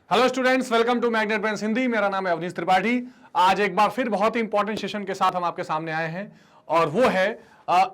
Hello students, welcome to Magnet Brains Hindi. मेरा नाम है अवनीश त्रिपाठी। आज एक बार फिर बहुत ही इंपॉर्टेंट सेशन के साथ हम आपके सामने आए हैं और वो है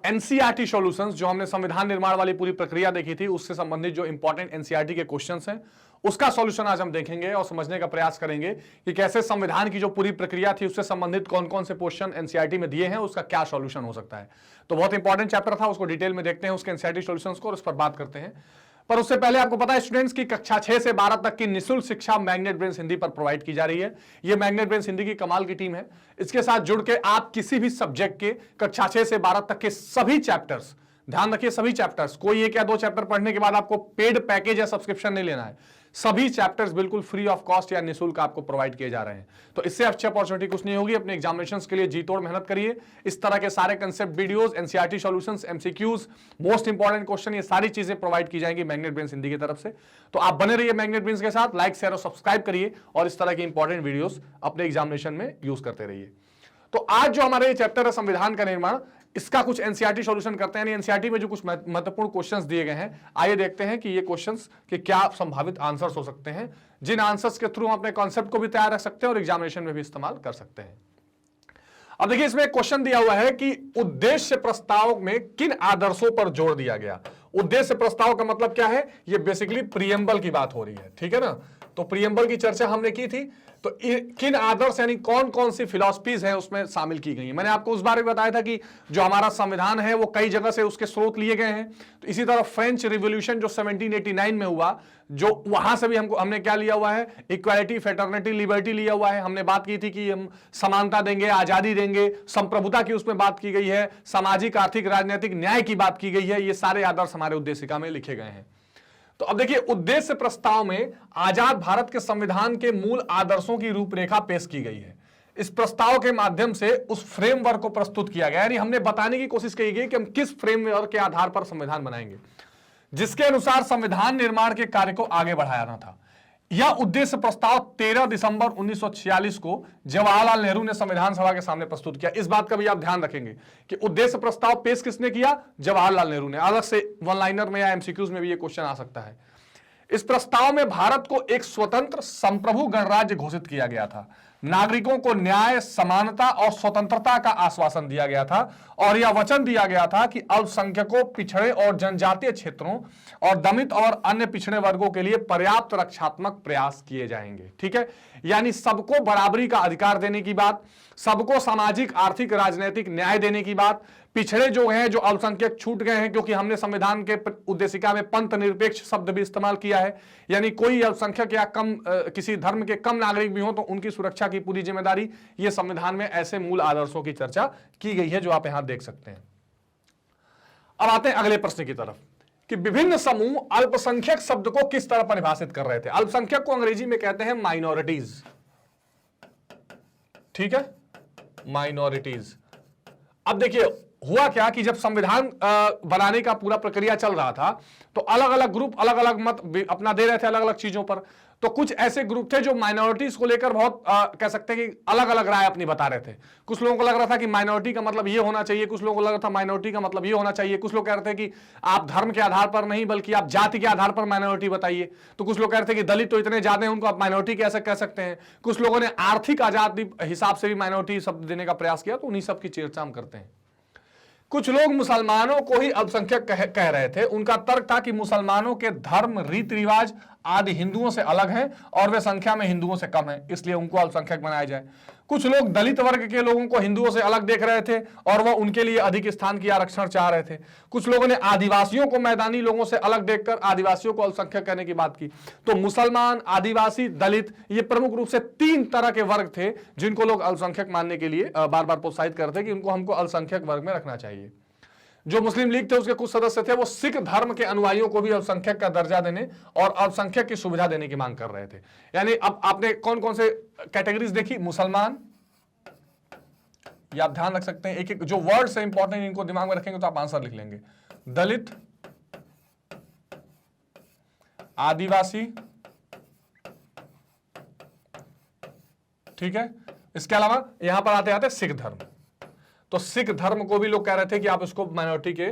एनसीईआरटी सॉल्यूशंस। जो हमने संविधान निर्माण वाली पूरी प्रक्रिया देखी थी, उससे संबंधित जो इंपॉर्टेंट एनसीईआरटी के क्वेश्चंस हैं उसका सॉल्यूशन आज हम देखेंगे और समझने का प्रयास करेंगे कि कैसे संविधान की जो पूरी प्रक्रिया थी उससे संबंधित कौन कौन से क्वेश्चन एनसीईआरटी में दिए हैं, उसका क्या सॉल्यूशन हो सकता है। तो बहुत इंपॉर्टेंट चैप्टर था, उसको डिटेल में देखते हैं, उसके एनसीईआरटी सॉल्यूशंस को और उस पर बात करते हैं। पर उससे पहले आपको पता है स्टूडेंट्स की कक्षा 6 से 12 तक की निःशुल्क शिक्षा मैग्नेट ब्रेन्स हिंदी पर प्रोवाइड की जा रही है। ये मैग्नेट ब्रेन्स हिंदी की कमाल की टीम है। इसके साथ जुड़ के आप किसी भी सब्जेक्ट के कक्षा 6 से 12 तक के सभी चैप्टर्स, ध्यान रखिए सभी चैप्टर्स, कोई एक या दो चैप्टर पढ़ने के बाद आपको पेड पैकेज या सब्सक्रिप्शन नहीं लेना है। सभी चैप्टर्स बिल्कुल फ्री ऑफ कॉस्ट या निःशुल्क आपको प्रोवाइड किए जा रहे हैं। तो इससे अच्छी अपॉर्चुनिटी कुछ नहीं होगी। अपने एग्जामिनेशंस के लिए जी तोड़ मेहनत करिए। इस तरह के सारे concept videos, NCERT solutions, MCQs, most important question, ये सारी चीजें प्रोवाइड की जाएंगी मैग्नेट ब्रेन्स हिंदी की तरफ से। तो आप बने रहिए मैग्नेट ब्रेन्स के साथ, लाइक शेयर और सब्सक्राइब करिए और इस तरह की इंपॉर्टेंट वीडियोस अपने एग्जामिनेशन में यूज करते रहिए। तो आज जो हमारे चैप्टर है संविधान का निर्माण, इसका कुछ एनसीईआरटी सॉल्यूशन करते हैं। एनसीईआरटी में जो कुछ महत्वपूर्ण क्वेश्चंस दिए गए हैं, आइए देखते हैं कि ये क्वेश्चंस के क्या संभावित आंसर्स हो सकते हैं, जिन आंसर्स के थ्रू हम अपने कॉन्सेप्ट को भी तैयार रख सकते हैं और एग्जामिनेशन में भी इस्तेमाल कर सकते हैं। अब देखिए, इसमें एक क्वेश्चन दिया हुआ है कि उद्देश्य प्रस्ताव में किन आदर्शों पर जोर दिया गया। उद्देश्य प्रस्ताव का मतलब क्या है? ये बेसिकली प्रीएम्बल की बात हो रही है, ठीक है ना। तो प्रीएम्बल की चर्चा हमने की थी। तो किन आदर्श यानी कौन कौन सी फिलॉसफीज हैं उसमें शामिल की गई है। मैंने आपको उस बारे में बताया था कि जो हमारा संविधान है वो कई जगह से उसके स्रोत लिए गए हैं। तो इसी तरह फ्रेंच रिवॉल्यूशन जो 1789 में हुआ, जो वहां से भी हमने क्या लिया हुआ है? इक्वालिटी, फ्रेटर्निटी, लिबर्टी लिया हुआ है। हमने बात की थी कि हम समानता देंगे, आजादी देंगे, संप्रभुता की उसमें बात की गई है, सामाजिक, आर्थिक, राजनीतिक न्याय की बात की गई है। ये सारे आदर्श हमारे उद्देशिका में लिखे गए हैं। तो अब देखिए, उद्देश्य प्रस्ताव में आजाद भारत के संविधान के मूल आदर्शों की रूपरेखा पेश की गई है। इस प्रस्ताव के माध्यम से उस फ्रेमवर्क को प्रस्तुत किया गया, यानी हमने बताने की कोशिश की गई कि हम किस फ्रेमवर्क के आधार पर संविधान बनाएंगे, जिसके अनुसार संविधान निर्माण के कार्य को आगे बढ़ाना था। यह उद्देश्य प्रस्ताव 13 दिसंबर 1946 को जवाहरलाल नेहरू ने संविधान सभा के सामने प्रस्तुत किया। इस बात का भी आप ध्यान रखेंगे कि उद्देश्य प्रस्ताव पेश किसने किया? जवाहरलाल नेहरू ने। अलग से वन लाइनर में या एमसीक्यूज में भी ये क्वेश्चन आ सकता है। इस प्रस्ताव में भारत को एक स्वतंत्र संप्रभु गणराज्य घोषित किया गया था। नागरिकों को न्याय, समानता और स्वतंत्रता का आश्वासन दिया गया था और यह वचन दिया गया था कि अल्पसंख्यकों, पिछड़े और जनजातीय क्षेत्रों और दमित और अन्य पिछड़े वर्गों के लिए पर्याप्त रक्षात्मक प्रयास किए जाएंगे। ठीक है, यानी सबको बराबरी का अधिकार देने की बात, सबको सामाजिक, आर्थिक, राजनीतिक न्याय देने की बात। पिछड़े जो हैं, जो अल्पसंख्यक छूट गए हैं, क्योंकि हमने संविधान के उद्देशिका में पंथ निरपेक्ष शब्द भी इस्तेमाल किया है, यानी कोई अल्पसंख्यक या कम किसी धर्म के कम नागरिक भी हो तो उनकी सुरक्षा की पूरी जिम्मेदारी, ये संविधान में ऐसे मूल आदर्शों की चर्चा की गई है जो आप यहां देख सकते हैं। अब आते हैं अगले प्रश्न की तरफ कि विभिन्न समूह अल्पसंख्यक शब्द को किस तरह परिभाषित कर रहे थे। अल्पसंख्यक को अंग्रेजी में कहते हैं माइनॉरिटीज, ठीक है, माइनॉरिटीज। अब देखिए, हुआ क्या कि जब संविधान बनाने का पूरा प्रक्रिया चल रहा था तो अलग अलग ग्रुप अलग अलग मत अपना दे रहे थे अलग अलग चीजों पर। तो कुछ ऐसे ग्रुप थे जो माइनॉरिटीज को लेकर बहुत कह सकते हैं कि अलग अलग राय अपनी बता रहे थे। कुछ लोगों को लग रहा था कि माइनॉरिटी का मतलब ये होना चाहिए, कुछ लोगों को लग रहा था माइनॉरिटी का मतलब ये होना चाहिए, कुछ लोग कह रहे थे कि आप धर्म के आधार पर नहीं बल्कि आप जाति के आधार पर माइनॉरिटी बताइए। तो कुछ लोग कह रहे थे कि दलित तो इतने ज्यादा हैं, उनको आप माइनॉरिटी कैसे कह सकते हैं। कुछ लोगों ने आर्थिक आजादी हिसाब से भी माइनॉरिटी शब्द देने का प्रयास किया। तो उन्हीं सब की चर्चा हम करते हैं। कुछ लोग मुसलमानों को ही अल्पसंख्यक कह रहे थे। उनका तर्क था कि मुसलमानों के धर्म, रीति रिवाज आदि हिंदुओं से अलग हैं और वे संख्या में हिंदुओं से कम हैं, इसलिए उनको अल्पसंख्यक बनाया जाए। कुछ लोग दलित वर्ग के लोगों को हिंदुओं से अलग देख रहे थे और वह उनके लिए अधिक स्थान की आरक्षण चाह रहे थे। कुछ लोगों ने आदिवासियों को मैदानी लोगों से अलग देखकर आदिवासियों को अल्पसंख्यक कहने की बात की। तो मुसलमान, आदिवासी, दलित, ये प्रमुख रूप से 3 तरह के वर्ग थे जिनको लोग अल्पसंख्यक मानने के लिए बार बार प्रोत्साहित करते थे कि उनको हमको अल्पसंख्यक वर्ग में रखना चाहिए। जो मुस्लिम लीग थे उसके कुछ सदस्य थे, वो सिख धर्म के अनुयायियों को भी अल्पसंख्यक का दर्जा देने और अल्पसंख्यक की सुविधा देने की मांग कर रहे थे। यानी अब आपने कौन कौन से कैटेगरीज देखी? मुसलमान, या आप ध्यान रख सकते हैं एक एक जो वर्ड्स है इंपॉर्टेंट, इनको दिमाग में रखेंगे तो आप आंसर लिख लेंगे। दलित, आदिवासी, ठीक है। इसके अलावा यहां पर आते आते सिख धर्म। तो सिख धर्म को भी लोग कह रहे थे कि आप इसको माइनॉरिटी के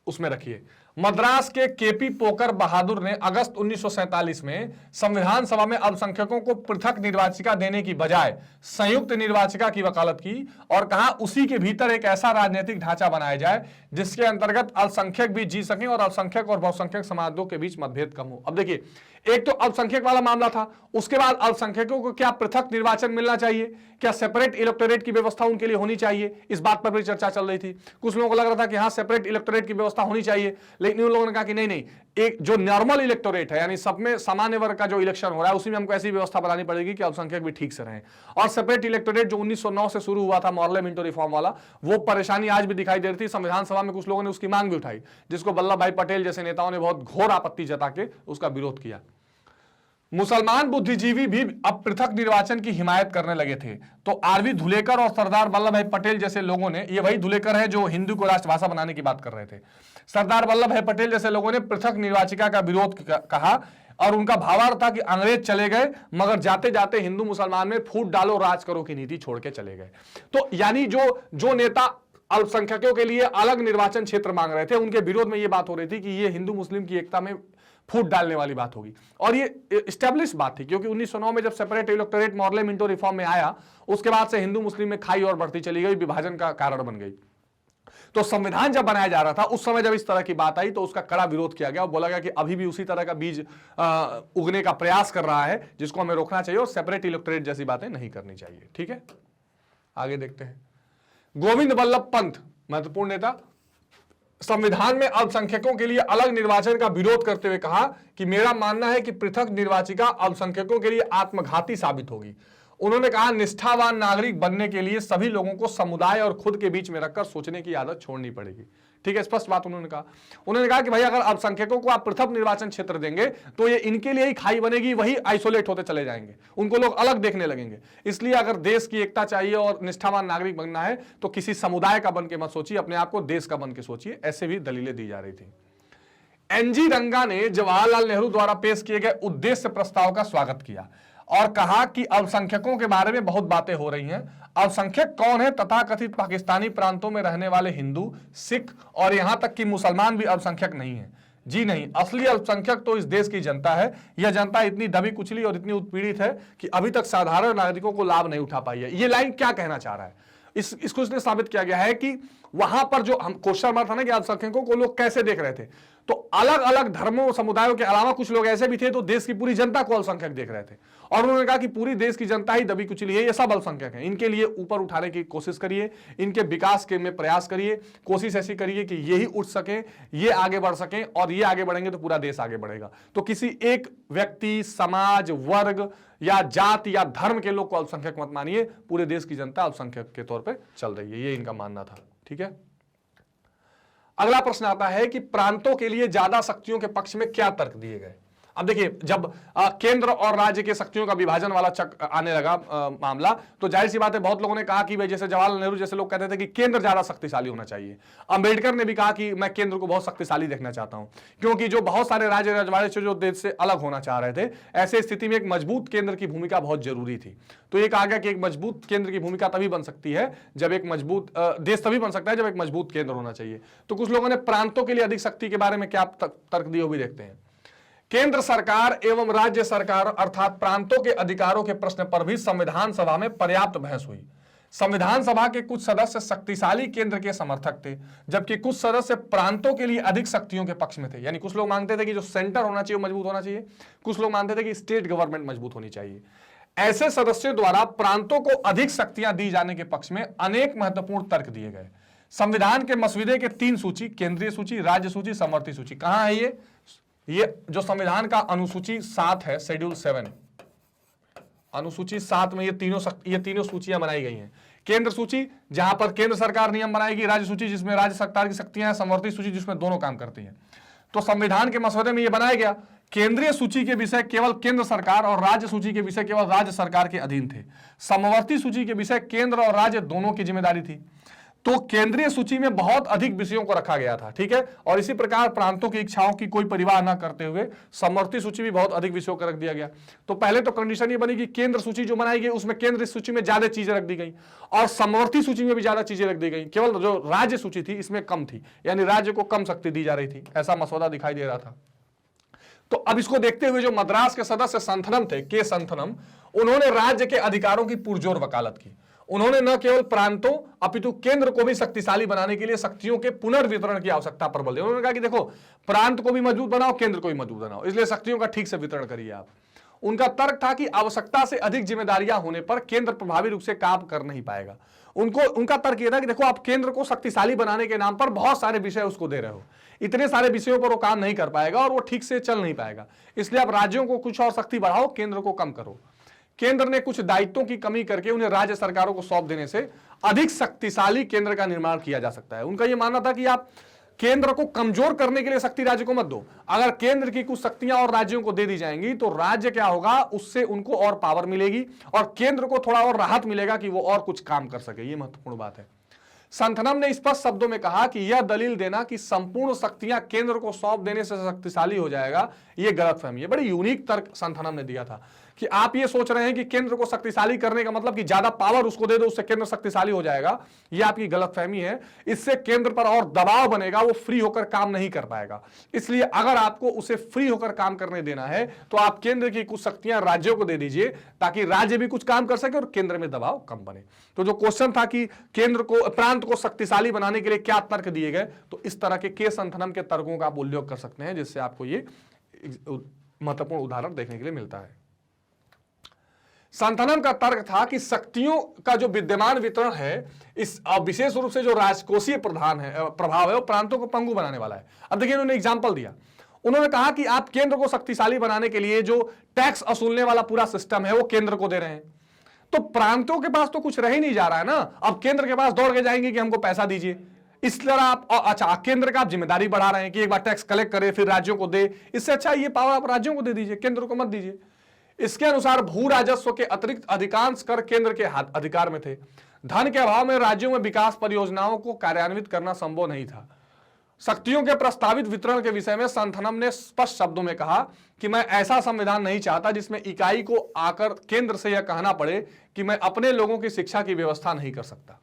उसमें रखिए। मद्रास के केपी पोकर बहादुर ने अगस्त 1947 में संविधान सभा में अल्पसंख्यकों को पृथक निर्वाचिका देने की बजाय संयुक्त निर्वाचिका की वकालत की और कहा उसी के भीतर एक ऐसा राजनीतिक ढांचा बनाया जाए जिसके अंतर्गत अल्पसंख्यक भी जी सकें और अल्पसंख्यक और बहुसंख्यक समाजों के बीच मतभेद कम हो। अब देखिए, एक तो अल्पसंख्यक वाला मामला था, उसके बाद अल्पसंख्यकों को क्या पृथक निर्वाचन मिलना चाहिए, क्या सेपरेट इलेक्टोरेट की व्यवस्था उनके लिए होनी चाहिए, इस बात पर भी चर्चा चल रही थी। कुछ लोगों को लग रहा था कि हाँ सेपरेट इलेक्टोरेट की व्यवस्था होनी चाहिए, लेकिन उन लोगों ने कहा कि नहीं, एक जो नॉर्मल इलेक्टोरेट है यानी सब में सामान्य वर्ग का जो इलेक्शन हो रहा है उसी में हमको ऐसी व्यवस्था बनानी पड़ेगी कि अल्पसंख्यक भी ठीक से रहें। और सेपरेट इलेक्टोरेट जो 1909 से शुरू हुआ था मॉरले मिंटो रिफॉर्म वाला, वो परेशानी आज भी दिखाई दे रही थी। संविधान सभा में कुछ लोगों ने उसकी मांग भी उठाई, जिसको वल्लभ भाई पटेल जैसे नेताओं ने बहुत घोर आपत्ति जता के उसका विरोध किया। मुसलमान बुद्धिजीवी भी अब पृथक निर्वाचन की हिमायत करने लगे थे। तो आरवी धुलेकर और सरदार वल्लभ भाई पटेल जैसे लोगों ने, ये वही धुलेकर है जो हिंदू को राष्ट्रभाषा बनाने की बात कर रहे थे, सरदार वल्लभ भाई पटेल जैसे लोगों ने पृथक निर्वाचिका का विरोध कहा और उनका भावार्थ था कि अंग्रेज चले गए मगर जाते जाते हिंदू मुसलमान में फूट डालो राज करो की नीति छोड़ के चले गए। तो यानी जो नेता अल्पसंख्यकों के लिए अलग निर्वाचन क्षेत्र मांग रहे थे, उनके विरोध में यह बात हो रही थी कि ये हिंदू मुस्लिम की एकता में फूट डालने वाली बात होगी। और ये एस्टेब्लिश बात थी क्योंकि 1909 में जब separate electorate Morley Minto reform में आया, उसके बाद से हिंदू मुस्लिम में खाई और बढ़ती चली गई, विभाजन का कारण बन गई। तो संविधान जब बनाया जा रहा था उस समय जब इस तरह की बात आई तो उसका कड़ा विरोध किया गया और बोला गया कि अभी भी उसी तरह का बीज उगने का प्रयास कर रहा है जिसको हमें रोकना चाहिए और सेपरेट इलेक्टोरेट जैसी बातें नहीं करनी चाहिए। ठीक है, आगे देखते हैं। गोविंद वल्लभ पंत, महत्वपूर्ण नेता, संविधान में अल्पसंख्यकों के लिए अलग निर्वाचन का विरोध करते हुए कहा कि मेरा मानना है कि पृथक निर्वाचिका अल्पसंख्यकों के लिए आत्मघाती साबित होगी। उन्होंने कहा निष्ठावान नागरिक बनने के लिए सभी लोगों को समुदाय और खुद के बीच में रखकर सोचने की आदत छोड़नी पड़ेगी। ठीक है, स्पष्ट बात उन्होंने कहा कि भाई अगर अल्पसंख्यकों को आप पृथक निर्वाचन क्षेत्र देंगे तो ये इनके लिए ही खाई बनेगी, वही आइसोलेट होते चले जाएंगे, उनको लोग अलग देखने लगेंगे। इसलिए अगर देश की एकता चाहिए और निष्ठावान नागरिक बनना है तो किसी समुदाय का बन के मत सोचिए, अपने आप को देश का बन के सोचिए। ऐसे भी दलीलें दी जा रही थी। एनजी रंगा ने जवाहरलाल नेहरू द्वारा पेश किए गए उद्देश्य प्रस्ताव का स्वागत किया और कहा कि अल्पसंख्यकों के बारे में बहुत बातें हो रही हैं। अल्पसंख्यक कौन है? तथाकथित पाकिस्तानी प्रांतों में रहने वाले हिंदू, सिख और यहां तक कि मुसलमान भी अल्पसंख्यक नहीं है। जी नहीं, असली अल्पसंख्यक तो इस देश की जनता है। यह जनता इतनी दबी कुचली और इतनी उत्पीड़ित है कि अभी तक साधारण नागरिकों को लाभ नहीं उठा पाई है। ये लाइन क्या कहना चाह रहा है? इसको इसलिए साबित किया गया है कि वहां पर जो हम क्वेश्चन मार्क था ना कि अल्पसंख्यकों को लोग कैसे देख रहे थे, तो अलग अलग धर्मों समुदायों के अलावा कुछ लोग ऐसे भी थे तो देश की पूरी जनता को अल्पसंख्यक देख रहे थे और उन्होंने कहा कि पूरी देश की जनता ही दबी कुचली है, ये सब अल्पसंख्यक हैं, इनके लिए ऊपर उठाने की कोशिश करिए, इनके विकास के में प्रयास करिए, कोशिश ऐसी करिए कि ये ही उठ सकें, ये आगे बढ़ सकें और ये आगे बढ़ेंगे तो पूरा देश आगे बढ़ेगा। तो किसी एक व्यक्ति, समाज, वर्ग या जाति या धर्म के लोग को अल्पसंख्यक मत मानिए, पूरे देश की जनता अल्पसंख्यक के तौर पर चल रही है, ये इनका मानना था। ठीक है, अगला प्रश्न आता है कि प्रांतों के लिए ज्यादा शक्तियों के पक्ष में क्या तर्क दिए गए। अब देखिए, जब केंद्र और राज्य के शक्तियों का विभाजन वाला चक आने लगा मामला, तो जाहिर सी बात है बहुत लोगों ने कहा कि भाई जैसे जवाहरलाल नेहरू जैसे लोग कहते थे कि केंद्र ज्यादा शक्तिशाली होना चाहिए। अंबेडकर ने भी कहा कि मैं केंद्र को बहुत शक्तिशाली देखना चाहता हूं, क्योंकि जो बहुत सारे राज्य रजवाड़े जो देश से अलग होना चाह रहे थे, ऐसे स्थिति में एक मजबूत केंद्र की भूमिका बहुत जरूरी थी। तो ये कहा गया कि एक मजबूत केंद्र की भूमिका तभी बन सकती है जब एक मजबूत देश तभी बन सकता है जब एक मजबूत केंद्र होना चाहिए। तो कुछ लोगों ने प्रांतों के लिए अधिक शक्ति के बारे में क्या तर्क दिए वो भी देखते हैं। केंद्र सरकार एवं राज्य सरकार अर्थात प्रांतों के अधिकारों के प्रश्न पर भी संविधान सभा में पर्याप्त बहस हुई। संविधान सभा के कुछ सदस्य शक्तिशाली केंद्र के समर्थक थे, जबकि कुछ सदस्य प्रांतों के लिए अधिक शक्तियों के पक्ष में थे। यानी कुछ लोग मांगते थे कि जो सेंटर होना चाहिए मजबूत होना चाहिए, कुछ लोग मानते थे कि स्टेट गवर्नमेंट मजबूत होनी चाहिए। ऐसे सदस्यों द्वारा प्रांतों को अधिक शक्तियां दी जाने के पक्ष में अनेक महत्वपूर्ण तर्क दिए गए। संविधान के मसौदे के 3 सूची, केंद्रीय सूची, राज्य सूची, समवर्ती सूची, कहां है ये जो संविधान का अनुसूची 7 है, शेड्यूल 7, अनुसूची 7 में ये तीनों सूचियां बनाई गई हैं। केंद्र सूची जहां पर केंद्र सरकार नियम बनाएगी, राज्य सूची जिसमें राज्य सरकार की शक्तियां हैं, समवर्ती सूची जिसमें दोनों काम करती हैं। तो संविधान के मसौदे में यह बनाया गया, केंद्रीय सूची के विषय केवल केंद्र सरकार और राज्य सूची के विषय केवल राज्य सरकार के अधीन थे। समवर्ती सूची के विषय केंद्र और राज्य दोनों की जिम्मेदारी थी। तो केंद्रीय सूची में बहुत अधिक विषयों को रखा गया था, ठीक है। और इसी प्रकार प्रांतों की इच्छाओं की कोई परवाह न करते हुए समवर्ती सूची भी बहुत अधिक विषयों को रख दिया गया। तो पहले तो कंडीशन ये बनी कि केंद्र सूची जो बनाई गई उसमें केंद्र सूची में ज्यादा चीजें रख दी गई और समवर्ती सूची में भी ज्यादा चीजें रख दी गई, केवल जो राज्य सूची थी इसमें कम थी, यानी राज्य को कम शक्ति दी जा रही थी, ऐसा मसौदा दिखाई दे रहा था। तो अब इसको देखते हुए जो मद्रास के सदस्य संथनम थे, के संथनम, उन्होंने राज्य के अधिकारों की पुरजोर वकालत की। उन्होंने न केवल प्रांतों अपितु केंद्र को भी शक्तिशाली बनाने के लिए शक्तियों के पुनर्वितरण की आवश्यकता पर बल दिया। उन्होंने कहा कि देखो, प्रांत को भी मजबूत बनाओ, केंद्र को भी मजबूत बनाओ, इसलिए शक्तियों का ठीक से वितरण करिए आप। उनका तर्क था कि आवश्यकता से अधिक जिम्मेदारियां होने पर केंद्र प्रभावी रूप से काम कर नहीं पाएगा। उनका तर्क यह था कि देखो, आप केंद्र को शक्तिशाली बनाने के नाम पर बहुत सारे विषय उसको दे रहे हो, इतने सारे विषयों पर वो काम नहीं कर पाएगा और वो ठीक से चल नहीं पाएगा, इसलिए आप राज्यों को कुछ और शक्ति बढ़ाओ, केंद्र को कम करो। केंद्र ने कुछ दायित्वों की कमी करके उन्हें राज्य सरकारों को सौंप देने से अधिक शक्तिशाली केंद्र का निर्माण किया जा सकता है। उनका यह मानना था कि आप केंद्र को कमजोर करने के लिए शक्ति राज्य को मत दो, अगर केंद्र की कुछ शक्तियां और राज्यों को दे दी जाएंगी तो राज्य क्या होगा, उससे उनको और पावर मिलेगी और केंद्र को थोड़ा और राहत मिलेगा कि वो और कुछ काम कर सके। ये महत्वपूर्ण बात है। संथनम ने स्पष्ट शब्दों में कहा कि यह दलील देना कि संपूर्ण शक्तियां केंद्र को सौंप देने से शक्तिशाली हो जाएगा, यह गलतफहमी है। बड़ी यूनिक तर्क संथनम ने दिया था कि आप ये सोच रहे हैं कि केंद्र को शक्तिशाली करने का मतलब कि ज्यादा पावर उसको दे दो, उससे केंद्र शक्तिशाली हो जाएगा, यह आपकी गलतफहमी है। इससे केंद्र पर और दबाव बनेगा, वो फ्री होकर काम नहीं कर पाएगा। इसलिए अगर आपको उसे फ्री होकर काम करने देना है तो आप केंद्र की कुछ शक्तियां राज्यों को दे दीजिए ताकि राज्य भी कुछ काम कर सके और केंद्र में दबाव कम बने। तो जो क्वेश्चन था कि केंद्र को, प्रांत को शक्तिशाली बनाने के लिए क्या तर्क दिए गए, तो इस तरह के संथनम के तर्कों का आप उल्लेख कर सकते हैं, जिससे आपको ये महत्वपूर्ण उदाहरण देखने के लिए मिलता है। संथनम का तर्क था कि शक्तियों का जो विद्यमान वितरण है, इस विशेष रूप से जो राजकोषीय प्रभाव है, वो प्रांतों को पंगु बनाने वाला है। अब देखिए, उन्होंने एग्जांपल दिया। उन्होंने कहा कि आप केंद्र को शक्तिशाली बनाने के लिए जो टैक्स वसूलने वाला पूरा सिस्टम है वो केंद्र को दे रहे हैं, तो प्रांतों के पास तो कुछ रह ही नहीं जा रहा है ना। अब केंद्र के पास दौड़ के जाएंगे कि हमको पैसा दीजिए, इस तरह आप, अच्छा, केंद्र का आप जिम्मेदारी बढ़ा रहे हैं कि एक बार टैक्स कलेक्ट करे फिर राज्यों को दे, इससे अच्छा ये पावर आप राज्यों को दे दीजिए, केंद्र को मत दीजिए। इसके अनुसार भू राजस्व के अतिरिक्त अधिकांश कर केंद्र के अधिकार में थे। धन के अभाव में राज्यों में विकास परियोजनाओं को कार्यान्वित करना संभव नहीं था। शक्तियों के प्रस्तावित वितरण के विषय में संथनम ने स्पष्ट शब्दों में कहा कि मैं ऐसा संविधान नहीं चाहता जिसमें इकाई को आकर केंद्र से यह कहना पड़े कि मैं अपने लोगों की शिक्षा की व्यवस्था नहीं कर सकता।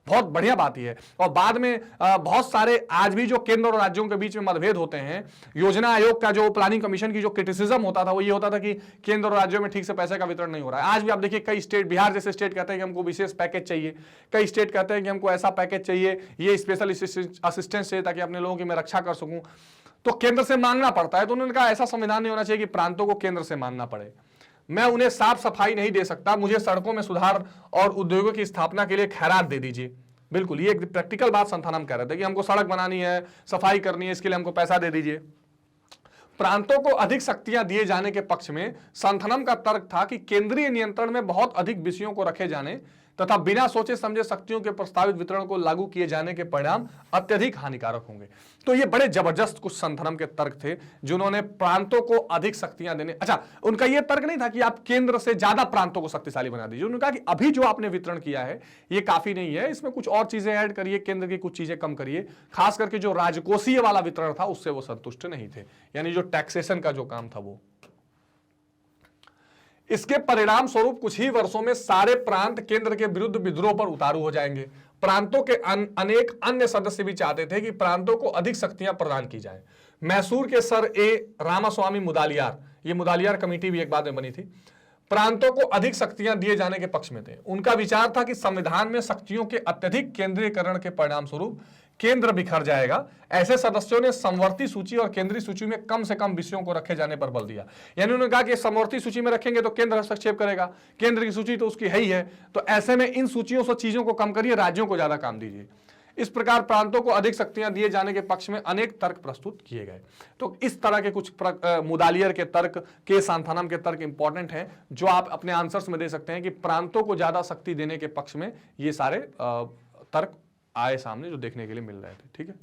बहुत बढ़िया बात यह है। और बाद में बहुत सारे आज भी जो केंद्र और राज्यों के बीच में मतभेद होते हैं, योजना आयोग का जो प्लानिंग कमीशन की जो क्रिटिसिज्म होता था वो ये होता था कि केंद्र और राज्यों में ठीक से पैसे का वितरण नहीं हो रहा है। आज भी आप देखिए, कई स्टेट, बिहार जैसे स्टेट कहते हैं कि हमको विशेष पैकेज चाहिए, कई स्टेट कहते हैं कि हमको ऐसा पैकेज चाहिए, ये स्पेशल असिस्टेंस चाहिए ताकि अपने लोगों की मैं रक्षा कर सकूं, तो केंद्र से मांगना पड़ता है। तो उन्होंने कहा ऐसा संविधान नहीं होना चाहिए कि प्रांतों को केंद्र से मांगना पड़े। मैं उन्हें साफ सफाई नहीं दे सकता, मुझे सड़कों में सुधार और उद्योगों की स्थापना के लिए खैरात दे दीजिए। बिल्कुल, ये एक प्रैक्टिकल बात संथनम कह रहे थे कि हमको सड़क बनानी है, सफाई करनी है, इसके लिए हमको पैसा दे दीजिए। प्रांतों को अधिक शक्तियां दिए जाने के पक्ष में संथनम का तर्क था कि केंद्रीय नियंत्रण में बहुत अधिक विषयों को रखे जाने तथा बिना सोचे समझे शक्तियों के प्रस्तावित वितरण को लागू किए जाने के परिणाम अत्यधिक हानिकारक होंगे। तो ये बड़े जबरदस्त कुछ संथनम के तर्क थे जिन्होंने प्रांतों को अधिक शक्तियां देने, अच्छा, उनका यह तर्क नहीं था कि आप केंद्र से ज्यादा प्रांतों को शक्तिशाली बना दीजिए। उन्होंने कहा कि अभी जो आपने वितरण किया है ये काफी नहीं है, इसमें कुछ और चीजें ऐड करिए, केंद्र की कुछ चीजें कम करिए। खास करके जो राजकोषीय वाला वितरण था उससे वो संतुष्ट नहीं थे, यानी जो टैक्सेशन का जो काम था वो। इसके परिणाम स्वरूप कुछ ही वर्षों में सारे प्रांत केंद्र के विरुद्ध विद्रोह पर उतारू हो जाएंगे। प्रांतों के अनेक अन्य सदस्य भी चाहते थे कि प्रांतों को अधिक शक्तियां प्रदान की जाएं। मैसूर के सर ए रामास्वामी मुदालियार, ये मुदालियार कमेटी भी एक बाद में बनी थी, प्रांतों को अधिक शक्तियां दिए जाने के पक्ष में थे। उनका विचार था कि संविधान में शक्तियों के अत्यधिक केंद्रीयकरण के परिणाम स्वरूप केंद्र बिखर जाएगा। ऐसे सदस्यों ने समवर्ती सूची और केंद्रीय सूची में कम से कम विषयों को रखे जाने पर बल दिया। यानी उन्होंने कहा कि समवर्ती सूची में रखेंगे तो केंद्र हस्तक्षेप करेगा, केंद्र की सूची तो उसकी है ही है, तो ऐसे में इन सूचियों से चीजों को कम करिए, राज्यों को ज्यादा काम दीजिए। इस प्रकार प्रांतों को अधिक शक्तियां दिए जाने के पक्ष में अनेक तर्क प्रस्तुत किए गए। तो इस तरह के कुछ मुदालियर के तर्क, के संथनम के तर्क इंपॉर्टेंट हैं जो आप अपने आंसर्स में दे सकते हैं कि प्रांतों को ज्यादा शक्ति देने के पक्ष में ये सारे तर्क आए सामने जो देखने के लिए मिल रहे थे। ठीक है,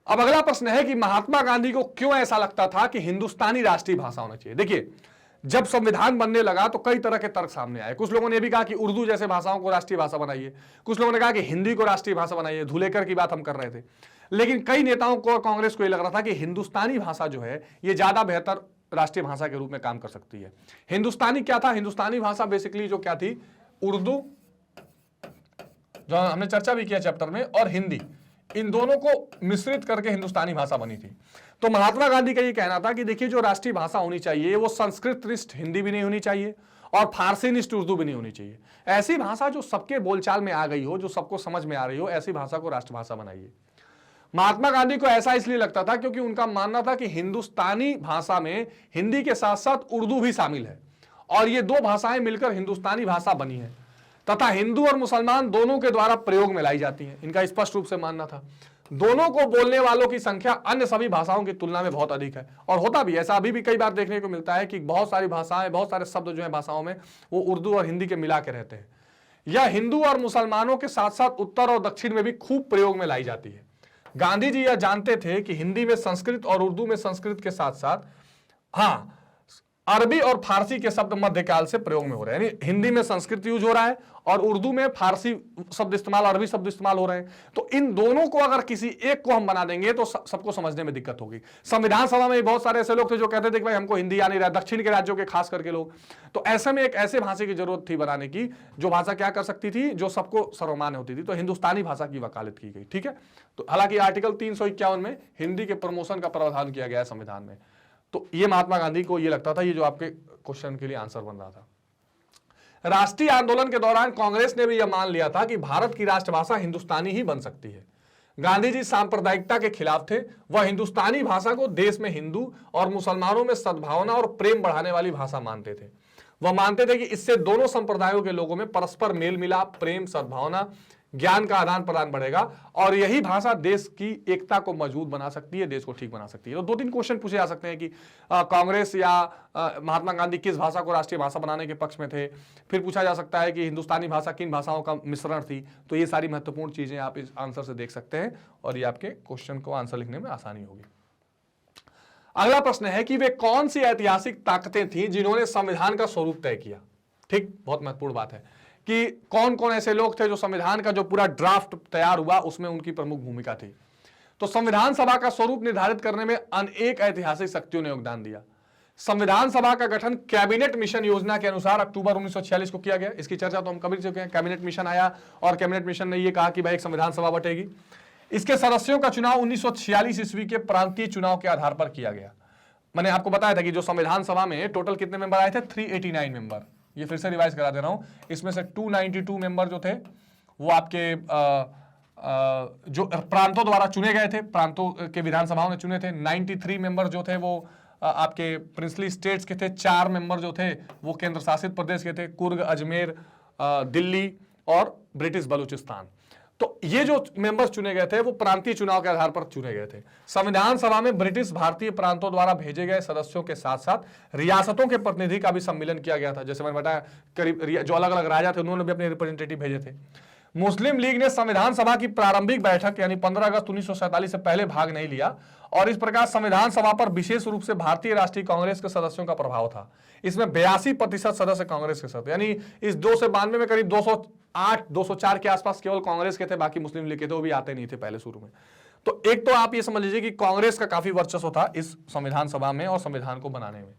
अब अगला प्रश्न है कि महात्मा गांधी को क्यों ऐसा लगता था कि हिंदुस्तानी राष्ट्रीय भाषा होना चाहिए। देखिए, जब संविधान बनने लगा तो कई तरह के तर्क सामने आए। कुछ लोगों ने भी कहा कि उर्दू जैसे भाषाओं को राष्ट्रीय भाषा बनाइए, कुछ लोगों ने कहा कि हिंदी को राष्ट्रीय भाषा बनाइए, धुलेकर की बात हम कर रहे थे। लेकिन कई नेताओं को और कांग्रेस को यह लग रहा था कि हिंदुस्तानी भाषा जो है ये ज्यादा बेहतर राष्ट्रीय भाषा के रूप में काम कर सकती है। हिंदुस्तानी क्या था? हिंदुस्तानी भाषा बेसिकली जो क्या थी, उर्दू जो हमने चर्चा भी किया चैप्टर में, और हिंदी, इन दोनों को मिश्रित करके हिंदुस्तानी भाषा बनी थी। तो महात्मा गांधी का ये कहना था कि देखिए जो राष्ट्रीय भाषा होनी चाहिए वो संस्कृत निष्ठ हिंदी भी नहीं होनी चाहिए और फारसी निष्ठ उर्दू भी नहीं होनी चाहिए। ऐसी भाषा जो सबके बोलचाल में आ गई हो, जो सबको समझ में आ रही हो, ऐसी भाषा को राष्ट्रभाषा बनाइए। महात्मा गांधी को ऐसा इसलिए लगता था क्योंकि उनका मानना था कि हिंदुस्तानी भाषा में हिंदी के साथ साथ उर्दू भी शामिल है और ये दो भाषाएं मिलकर हिंदुस्तानी भाषा बनी है तथा हिंदू और मुसलमान दोनों के द्वारा प्रयोग में लाई जाती हैं। इनका स्पष्ट रूप से मानना था। दोनों को बोलने वालों की संख्या अन्य सभी भाषाओं की तुलना में बहुत अधिक है, और होता भी ऐसा अभी भी कई बार देखने को मिलता है कि बहुत सारी भाषाएं, बहुत सारे शब्द जो है भाषाओं में वो उर्दू और हिंदी के मिला के रहते हैं। यह हिंदू और मुसलमानों के साथ साथ उत्तर और दक्षिण में भी खूब प्रयोग में लाई जाती है। गांधी जी यह जानते थे कि हिंदी में संस्कृत और उर्दू में संस्कृत के साथ साथ अरबी और फारसी के शब्द मध्यकाल से प्रयोग में हो रहे हैं, यानी हिंदी में संस्कृत यूज हो रहा है और उर्दू में फारसी शब्द इस्तेमाल, अरबी शब्द इस्तेमाल हो रहे हैं। तो इन दोनों को अगर किसी एक को हम बना देंगे तो सबको समझने में दिक्कत होगी। संविधान सभा में बहुत सारे ऐसे लोग थे जो कहते थे कि भाई हमको हिंदी आ नहीं रहा, दक्षिण के राज्यों के खास करके लोग। तो ऐसे में एक ऐसे भाषा की जरूरत थी बनाने की जो भाषा क्या कर सकती थी, जो सबको सर्वमान्य होती थी। तो हिंदुस्तानी भाषा की वकालत की गई। ठीक है, तो हालांकि आर्टिकल 351 में हिंदी के प्रमोशन का प्रावधान किया गया है संविधान में। तो ये महात्मा गांधी को ये लगता था, ये जो आपके क्वेश्चन के लिए आंसर बन रहा था। राष्ट्रीय आंदोलन के दौरान कांग्रेस ने भी यह मान लिया था कि भारत की राष्ट्रभाषा हिंदुस्तानी ही बन सकती है। गांधी जी सांप्रदायिकता के खिलाफ थे। वह हिंदुस्तानी भाषा को देश में हिंदू और मुसलमानों में सद्भावना और प्रेम बढ़ाने वाली भाषा मानते थे। वह मानते थे कि इससे दोनों संप्रदायों के लोगों में परस्पर मेल मिलाप, प्रेम, सद्भावना, ज्ञान का आदान प्रदान बढ़ेगा और यही भाषा देश की एकता को मजबूत बना सकती है, देश को ठीक बना सकती है। तो 2-3 क्वेश्चन पूछे जा सकते हैं कि कांग्रेस या महात्मा गांधी किस भाषा को राष्ट्रीय भाषा बनाने के पक्ष में थे। फिर पूछा जा सकता है कि हिंदुस्तानी भाषा किन भाषाओं का मिश्रण थी। तो ये सारी महत्वपूर्ण चीजें आप इस आंसर से देख सकते हैं और ये आपके क्वेश्चन को आंसर लिखने में आसानी होगी। अगला प्रश्न है कि वे कौन सी ऐतिहासिक ताकतें थी जिन्होंने संविधान का स्वरूप तय किया। ठीक, बहुत महत्वपूर्ण बात है कि कौन कौन ऐसे लोग थे जो संविधान का जो पूरा ड्राफ्ट तैयार हुआ उसमें उनकी प्रमुख भूमिका थी। तो संविधान सभा का स्वरूप निर्धारित करने में अनेक ऐतिहासिक शक्तियों ने योगदान दिया। संविधान सभा का गठन कैबिनेट मिशन योजना के अनुसार अक्टूबर 1946 को किया गया। इसकी चर्चा तो हम कभी चुके हैं। कैबिनेट मिशन आया और कैबिनेट मिशन ने यह कहा कि भाई एक संविधान सभा बटेगी। इसके सदस्यों का चुनाव 1946 ईस्वी के प्रांतीय चुनाव के आधार पर किया गया। मैंने आपको बताया था कि जो संविधान सभा में टोटल कितने मेंबर आए थे, 389 मेंबर। ये फिर से रिवाइज करा दे रहा हूं। इसमें से 292 मेंबर जो थे वो आपके जो प्रांतों द्वारा चुने गए थे, प्रांतों के विधानसभाओं ने चुने थे। 93 मेंबर जो थे वो आपके प्रिंसली स्टेट्स के थे। 4 मेंबर जो थे वो केंद्र शासित प्रदेश के थे, कुर्ग, अजमेर, दिल्ली और ब्रिटिश बलूचिस्तान। तो ये जो मेंबर्स चुने गए थे वो प्रांतीय चुनाव के आधार पर चुने गए थे। संविधान सभा में ब्रिटिश भारतीय प्रांतों द्वारा भेजे गए सदस्यों के साथ साथ रियासतों के प्रतिनिधि का भी सम्मिलन किया गया था। जैसे मैंने बताया, करीब जो अलग अलग राजा थे उन्होंने भी अपने रिप्रेजेंटेटिव भेजे थे। मुस्लिम लीग ने संविधान सभा की प्रारंभिक बैठक यानी 15 अगस्त 1947 से पहले भाग नहीं लिया और इस प्रकार संविधान सभा पर विशेष रूप से भारतीय राष्ट्रीय कांग्रेस के सदस्यों का प्रभाव था। इसमें 82% सदस्य कांग्रेस के साथ, यानी इस 292 में करीब 208 204 के आसपास केवल कांग्रेस के थे, बाकी मुस्लिम लीग के थे, वो भी आते नहीं थे पहले शुरू में। तो एक तो आप ये समझ लीजिए कि कांग्रेस का काफी वर्चस्व था इस संविधान सभा में और संविधान को बनाने में।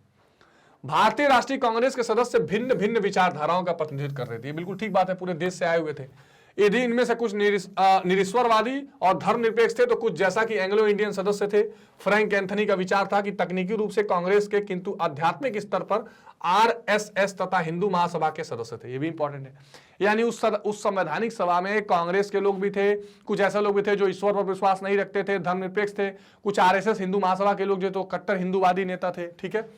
भारतीय राष्ट्रीय कांग्रेस के सदस्य भिन्न भिन्न विचारधाराओं का प्रतिनिधित्व कर रहे थे। बिल्कुल ठीक बात है, पूरे देश से आए हुए थे। यदि इनमें से कुछ निरीश्वरवादी और धर्मनिरपेक्ष थे तो कुछ जैसा कि एंग्लो इंडियन सदस्य थे। फ्रैंक एंथनी का विचार था कि तकनीकी रूप से कांग्रेस के किंतु आध्यात्मिक स्तर पर आरएसएस तथा हिंदू महासभा के सदस्य थे। ये भी इंपॉर्टेंट है, यानी उस संवैधानिक सभा में कांग्रेस के लोग भी थे, कुछ ऐसे लोग भी थे जो ईश्वर पर विश्वास नहीं रखते थे, धर्मनिरपेक्ष थे, कुछ आरएसएस हिंदू महासभा के लोग जो तो कट्टर हिंदूवादी नेता थे। ठीक है,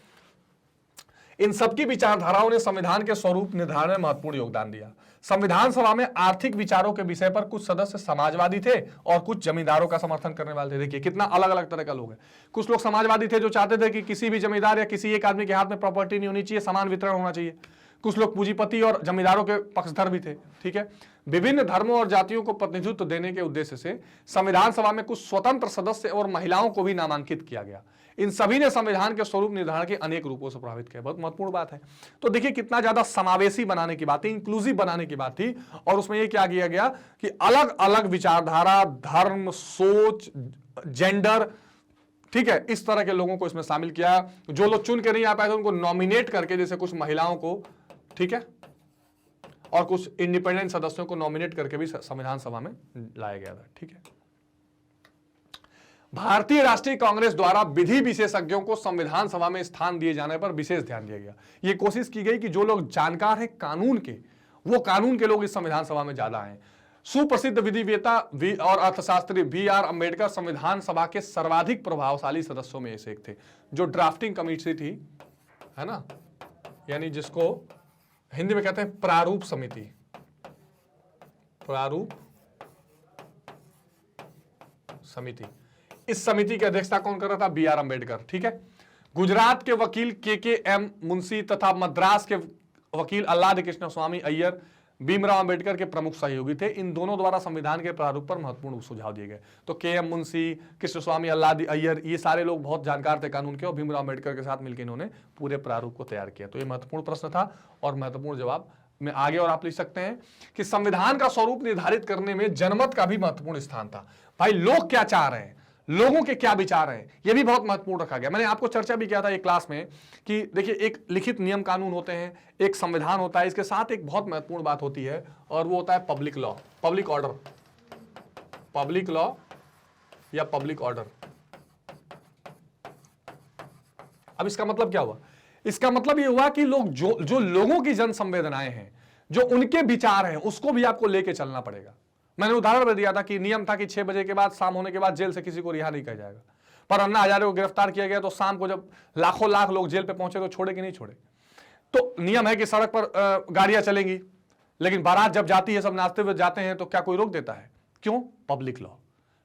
इन सबकी विचारधाराओं ने संविधान के स्वरूप निर्धारण में महत्वपूर्ण योगदान दिया। संविधान सभा में आर्थिक विचारों के विषय पर कुछ सदस्य समाजवादी थे और कुछ जमींदारों का समर्थन करने वाले थे। देखिए कितना अलग अलग तरह का लोग हैं। कुछ लोग समाजवादी थे जो चाहते थे कि किसी भी जमींदार या किसी एक आदमी के हाथ में प्रॉपर्टी नहीं होनी चाहिए, समान वितरण होना चाहिए। कुछ लोग पूंजीपति और जमींदारों के पक्षधर भी थे। ठीक है, विभिन्न धर्मों और जातियों को प्रतिनिधित्व देने के उद्देश्य से संविधान सभा में कुछ स्वतंत्र सदस्य और महिलाओं को भी नामांकित किया गया। इन सभी ने संविधान के स्वरूप निर्धारण के अनेक रूपों से प्रभावित किया। बहुत महत्वपूर्ण बात है। तो देखिए कितना ज्यादा समावेशी बनाने की बात थी, इंक्लूसिव बनाने की बात थी, और उसमें यह क्या किया गया कि अलग अलग विचारधारा, धर्म, सोच, जेंडर, ठीक है, इस तरह के लोगों को इसमें शामिल किया। जो लोग चुन के नहीं आ पाए थे उनको नॉमिनेट करके, जैसे कुछ महिलाओं को, ठीक है, और कुछ इंडिपेंडेंट सदस्यों को नॉमिनेट करके भी संविधान सभा में लाया गया था। ठीक है, भारतीय राष्ट्रीय कांग्रेस द्वारा विधि विशेषज्ञों को संविधान सभा में स्थान दिए जाने पर विशेष ध्यान दिया गया। यह कोशिश की गई कि जो लोग जानकार हैं कानून के, वो कानून के लोग इस संविधान सभा में ज्यादा आए। सुप्रसिद्ध विधिवेता और अर्थशास्त्री बी.आर. अम्बेडकर संविधान सभा के सर्वाधिक प्रभावशाली सदस्यों में से एक थे। जो ड्राफ्टिंग कमेटी थी, है ना, यानी जिसको हिंदी में कहते हैं प्रारूप समिति, प्रारूप समिति, इस समिति की अध्यक्षता कौन कर रहा था? बी.आर. अम्बेडकर। ठीक है, गुजरात के वकील के.एम. मुंशी तथा मद्रास के वकील अल्लाद कृष्ण स्वामी अय्यर भीमराव अंबेडकर के प्रमुख सहयोगी थे। इन दोनों द्वारा संविधान के प्रारूप पर महत्वपूर्ण सुझाव दिए गए। तो के.एम. मुंशी, कृष्ण स्वामी अल्लाद अय्यर, ये सारे लोग बहुत जानकार थे कानून के, और भीमराव अंबेडकर के साथ मिलकर इन्होंने पूरे प्रारूप को तैयार किया। तो ये महत्वपूर्ण प्रश्न था और महत्वपूर्ण जवाब में आगे और आप लिख सकते हैं कि संविधान का स्वरूप निर्धारित करने में जनमत का भी महत्वपूर्ण स्थान था। भाई लोग क्या चाह रहे हैं, लोगों के क्या विचार हैं, यह भी बहुत महत्वपूर्ण रखा गया। मैंने आपको चर्चा भी किया था एक क्लास में कि देखिए एक लिखित नियम कानून होते हैं, एक संविधान होता है, इसके साथ एक बहुत महत्वपूर्ण बात होती है और वो होता है public law, public order, public law या पब्लिक ऑर्डर। अब इसका मतलब क्या हुआ? इसका मतलब ये हुआ कि लोग जो लोगों की जन संवेदनाएं हैं, जो उनके विचार हैं, उसको भी आपको लेके चलना पड़ेगा। मैंने उदाहरण में दिया था कि नियम था कि 6 बजे के बाद, शाम होने के बाद जेल से किसी को रिहा नहीं किया जाएगा। पर अन्ना हजारे को गिरफ्तार किया गया तो शाम को जब लाखों लाख लोग जेल पे पहुंचे तो छोड़े कि नहीं छोड़े? तो नियम है कि सड़क पर गाड़ियां चलेंगी, लेकिन बारात जब जाती है, सब नाचते हुए जाते हैं, तो क्या कोई रोक देता है? क्यों? पब्लिक लॉ,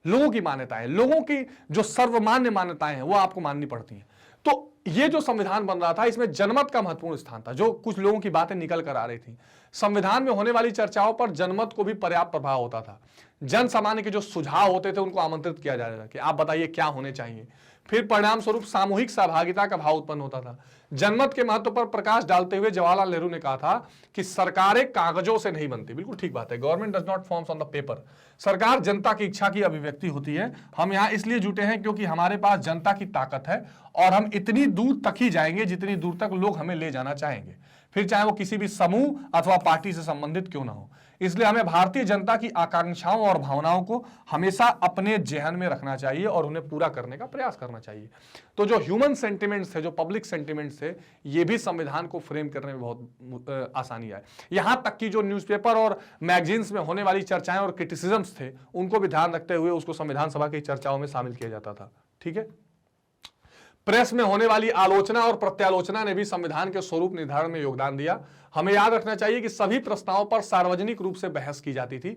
लोगों की मान्यताएं, लोगों की जो सर्वमान्य मान्यताएं हैं वो आपको माननी पड़ती हैं। तो ये जो संविधान बन रहा था इसमें जनमत का महत्वपूर्ण स्थान था। जो कुछ लोगों की बातें निकल कर आ रही थी, संविधान में होने वाली चर्चाओं पर जनमत को भी पर्याप्त प्रभाव होता था। जन सामान्य के जो सुझाव होते थे उनको आमंत्रित किया जा रहा था कि आप बताइए क्या होने चाहिए। फिर परिणाम स्वरूप सामूहिक सहभागिता का भाव उत्पन्न होता था। जनमत के महत्व पर प्रकाश डालते हुए जवाहरलाल नेहरू ने कहा था कि सरकारें कागजों से नहीं बनती। बिल्कुल ठीक बात है, government does not forms on the paper. सरकार जनता की इच्छा की अभिव्यक्ति होती है। हम यहां इसलिए जुटे हैं क्योंकि हमारे पास जनता की ताकत है और हम इतनी दूर तक ही जाएंगे जितनी दूर तक लोग हमें ले जाना चाहेंगे, फिर चाहे वो किसी भी समूह अथवा पार्टी से संबंधित क्यों ना हो। इसलिए हमें भारतीय जनता की आकांक्षाओं और भावनाओं को हमेशा अपने जेहन में रखना चाहिए और उन्हें पूरा करने का प्रयास करना चाहिए। तो जो ह्यूमन सेंटिमेंट्स थे, जो पब्लिक सेंटिमेंट्स थे, ये भी संविधान को फ्रेम करने में बहुत आसानी आए। यहां तक कि जो न्यूज़पेपर और मैगजीन्स में होने वाली चर्चाएं और क्रिटिसिज्म्स थे, उनको भी ध्यान रखते हुए उसको संविधान सभा की चर्चाओं में शामिल किया जाता था। ठीक है, प्रेस में होने वाली आलोचना और प्रत्यालोचना ने भी संविधान के स्वरूप निर्धारण में योगदान दिया। हमें याद रखना चाहिए कि सभी प्रस्तावों पर सार्वजनिक रूप से बहस की जाती थी।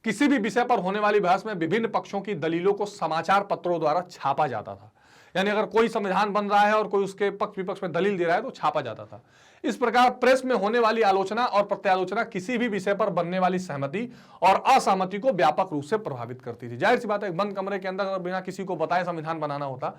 किसी भी विषय पर होने वाली बहस में विभिन्न पक्षों की दलीलों को समाचार पत्रों द्वारा छापा जाता था। यानी अगर कोई संविधान बन रहा है और कोई उसके पक्ष विपक्ष में दलील दे रहा है तो छापा जाता था। इस प्रकार प्रेस में होने वाली आलोचना और प्रत्यालोचना किसी भी विषय पर बनने वाली सहमति और असहमति को व्यापक रूप से प्रभावित करती थी। जाहिर सी बात है, बंद कमरे के अंदर बिना किसी को बताए संविधान बनाना होता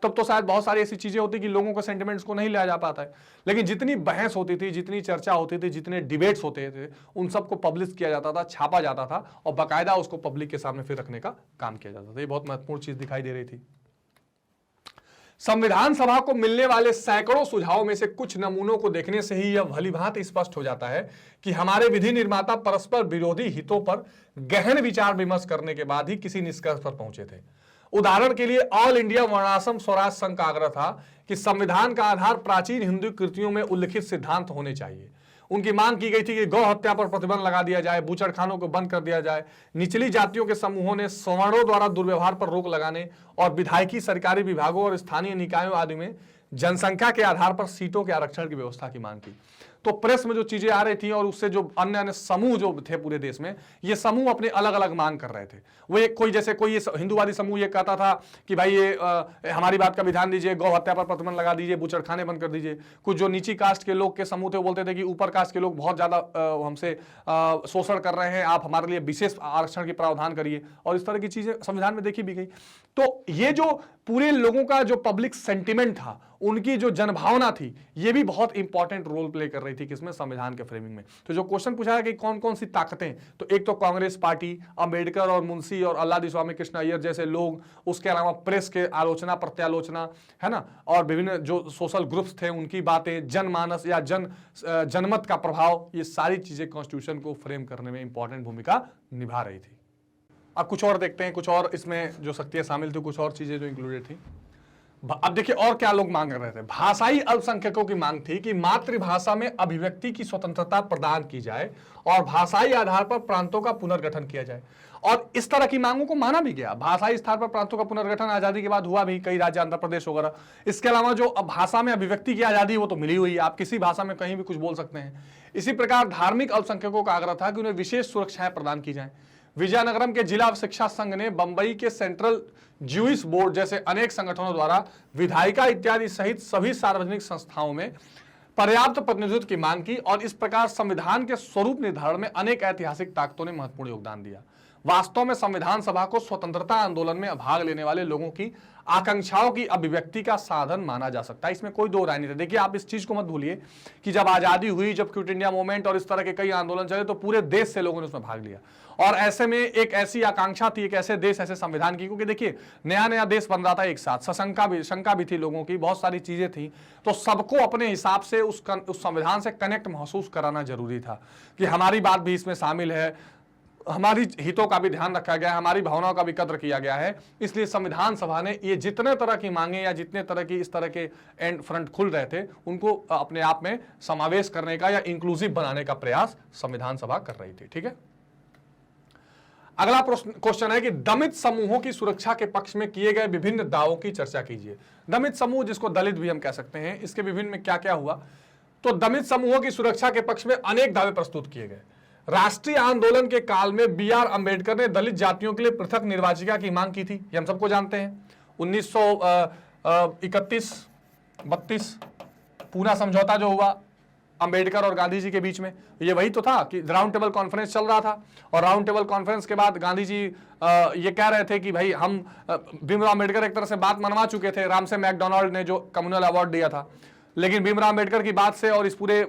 तब तो शायद बहुत सारी ऐसी चीजें होती कि लोगों के सेंटिमेंट्स को नहीं लिया जा पाता है। लेकिन जितनी बहस होती थी, जितनी चर्चा होती थी, जितने डिबेट्स होते थे, उन सबको पब्लिश किया जाता था, छापा जाता था और बाकायदा उसको पब्लिक के सामने फिर रखने का काम किया जाता था। ये बहुत महत्वपूर्ण चीज दिखाई दे रही थी। संविधान सभा को मिलने वाले सैकड़ों सुझावों में से कुछ नमूनों को देखने से ही यह भलीभांति स्पष्ट हो जाता है कि हमारे विधि निर्माता परस्पर विरोधी हितों पर गहन विचार विमर्श करने के बाद ही किसी निष्कर्ष पर पहुंचे थे। उदाहरण के लिए ऑल इंडिया वर्णाश्रम स्वराज संघ का आग्रह था कि संविधान का आधार प्राचीन हिंदू कृतियों में उल्लिखित सिद्धांत होने चाहिए। उनकी मांग की गई थी कि गौ हत्या पर प्रतिबंध लगा दिया जाए, बूचड़खानों को बंद कर दिया जाए, निचली जातियों के समूहों ने सवर्णों द्वारा दुर्व्यवहार पर रोक लगाने और विधायकी सरकारी विभागों और स्थानीय निकायों आदि में जनसंख्या के आधार पर सीटों के आरक्षण की व्यवस्था की मांग की। तो प्रेस में जो चीजें आ रही थी और उससे जो अन्य अन्य समूह जो थे पूरे देश में, ये समूह अपने अलग अलग मांग कर रहे थे। वो एक कोई जैसे कोई हिंदूवादी समूह ये कहता था कि भाई ये हमारी बात का विधान दीजिए, गौ हत्या पर प्रतिबंध लगा दीजिए, बूचड़खाने बंद कर दीजिए। कुछ जो नीची कास्ट के लोग के समूह थे वो बोलते थे कि ऊपर कास्ट के लोग बहुत ज्यादा हमसे शोषण कर रहे हैं, आप हमारे लिए विशेष आरक्षण की प्रावधान करिए। और इस तरह की चीजें संविधान में देखी भी गई। तो ये जो पूरे लोगों का जो पब्लिक सेंटिमेंट था, उनकी जो जनभावना थी, ये भी बहुत इंपॉर्टेंट रोल प्ले कर रही थी किसमें, संविधान के फ्रेमिंग में। तो जो क्वेश्चन पूछा है कि कौन कौन सी ताकतें, तो एक तो कांग्रेस पार्टी, अंबेडकर और मुंशी और अल्लादी स्वामी कृष्ण अय्यर जैसे लोग, उसके अलावा प्रेस के आलोचना प्रत्यालोचना, है ना, और विभिन्न जो सोशल ग्रुप्स थे उनकी बातें, जनमानस या जनमत का प्रभाव, ये सारी चीजें कॉन्स्टिट्यूशन को फ्रेम करने में इंपॉर्टेंट भूमिका निभा रही थी। अब कुछ और देखते हैं, कुछ और इसमें जो शक्तियां शामिल थी, कुछ और चीजें जो इंक्लूडेड थी। अब देखिए और क्या लोग मांग रहे थे। भाषाई अल्पसंख्यकों की मांग थी कि मातृभाषा में अभिव्यक्ति की स्वतंत्रता प्रदान की जाए और भाषाई आधार पर प्रांतों का पुनर्गठन किया जाए, और इस तरह की मांगों को माना भी गया। भाषाई स्थान पर प्रांतों का पुनर्गठन आजादी के बाद हुआ भी, कई राज्य, आंध्र प्रदेश वगैरह। इसके अलावा जो भाषा में अभिव्यक्ति की आजादी वो तो मिली हुई है, आप किसी भाषा में कहीं भी कुछ बोल सकते हैं। इसी प्रकार धार्मिक अल्पसंख्यकों का आग्रह था कि उन्हें विशेष सुरक्षाएं प्रदान की जाए। विजयनगरम के जिला शिक्षा संघ ने बंबई के सेंट्रल ज्यूइश बोर्ड जैसे अनेक संगठनों द्वारा विधायिका इत्यादि सहित सभी सार्वजनिक संस्थाओं में पर्याप्त प्रतिनिधित्व की मांग की, और इस प्रकार संविधान के स्वरूप निर्धारण में अनेक ऐतिहासिक ताकतों ने महत्वपूर्ण योगदान दिया। वास्तव में संविधान सभा को स्वतंत्रता आंदोलन में भाग लेने वाले लोगों की आकांक्षाओं की अभिव्यक्ति का साधन माना जा सकता है, इसमें कोई दो राय नहीं है। देखिए आप इस चीज को मत भूलिए कि जब आजादी हुई, जब क्विट इंडिया मूवमेंट और इस तरह के कई आंदोलन चले, तो पूरे देश से लोगों ने उसमें भाग लिया, और ऐसे में एक ऐसी आकांक्षा थी, एक ऐसे देश, ऐसे संविधान की, क्योंकि देखिए नया नया देश बन रहा था एक साथ, शंका भी थी लोगों की, बहुत सारी चीजें थी, तो सबको अपने हिसाब से उस संविधान से कनेक्ट महसूस कराना जरूरी था कि हमारी बात भी इसमें शामिल है, हमारी हितों का भी ध्यान रखा गया है, हमारी भावनाओं का भी कद्र किया गया है। इसलिए संविधान सभा ने ये जितने तरह की मांगे या जितने तरह की इस तरह के एंड फ्रंट खुल रहे थे, उनको अपने आप में समावेश करने का या इंक्लूसिव बनाने का प्रयास संविधान सभा कर रही थी। ठीक है, अगला क्वेश्चन है कि दमित समूहों की सुरक्षा के पक्ष में किए गए विभिन्न दावों की चर्चा कीजिए। दमित समूह, जिसको दलित भी हम कह सकते हैं, इसके विभिन्न में क्या क्या हुआ। तो दमित समूहों की सुरक्षा के पक्ष में अनेक दावे प्रस्तुत किए गए। राष्ट्रीय आंदोलन के काल में B.R. अंबेडकर ने दलित जातियों के लिए पृथक निर्वाचिका की मांग की थी, ये हम सबको जानते हैं। 1931-32 पूना समझौता जो हुआ अंबेडकर और गांधी जी के बीच में, ये वही तो था कि राउंड टेबल कॉन्फ्रेंस चल रहा था, और राउंड टेबल कॉन्फ्रेंस के बाद गांधी जी ये कह रहे थे कि भाई हम भीमराव अंबेडकर एक तरह से बात मनवा चुके थे, राम से मैकडोनाल्ड ने जो कम्युनल अवार्ड दिया था, लेकिन भीमराव अंबेडकर की बात से और इस पूरे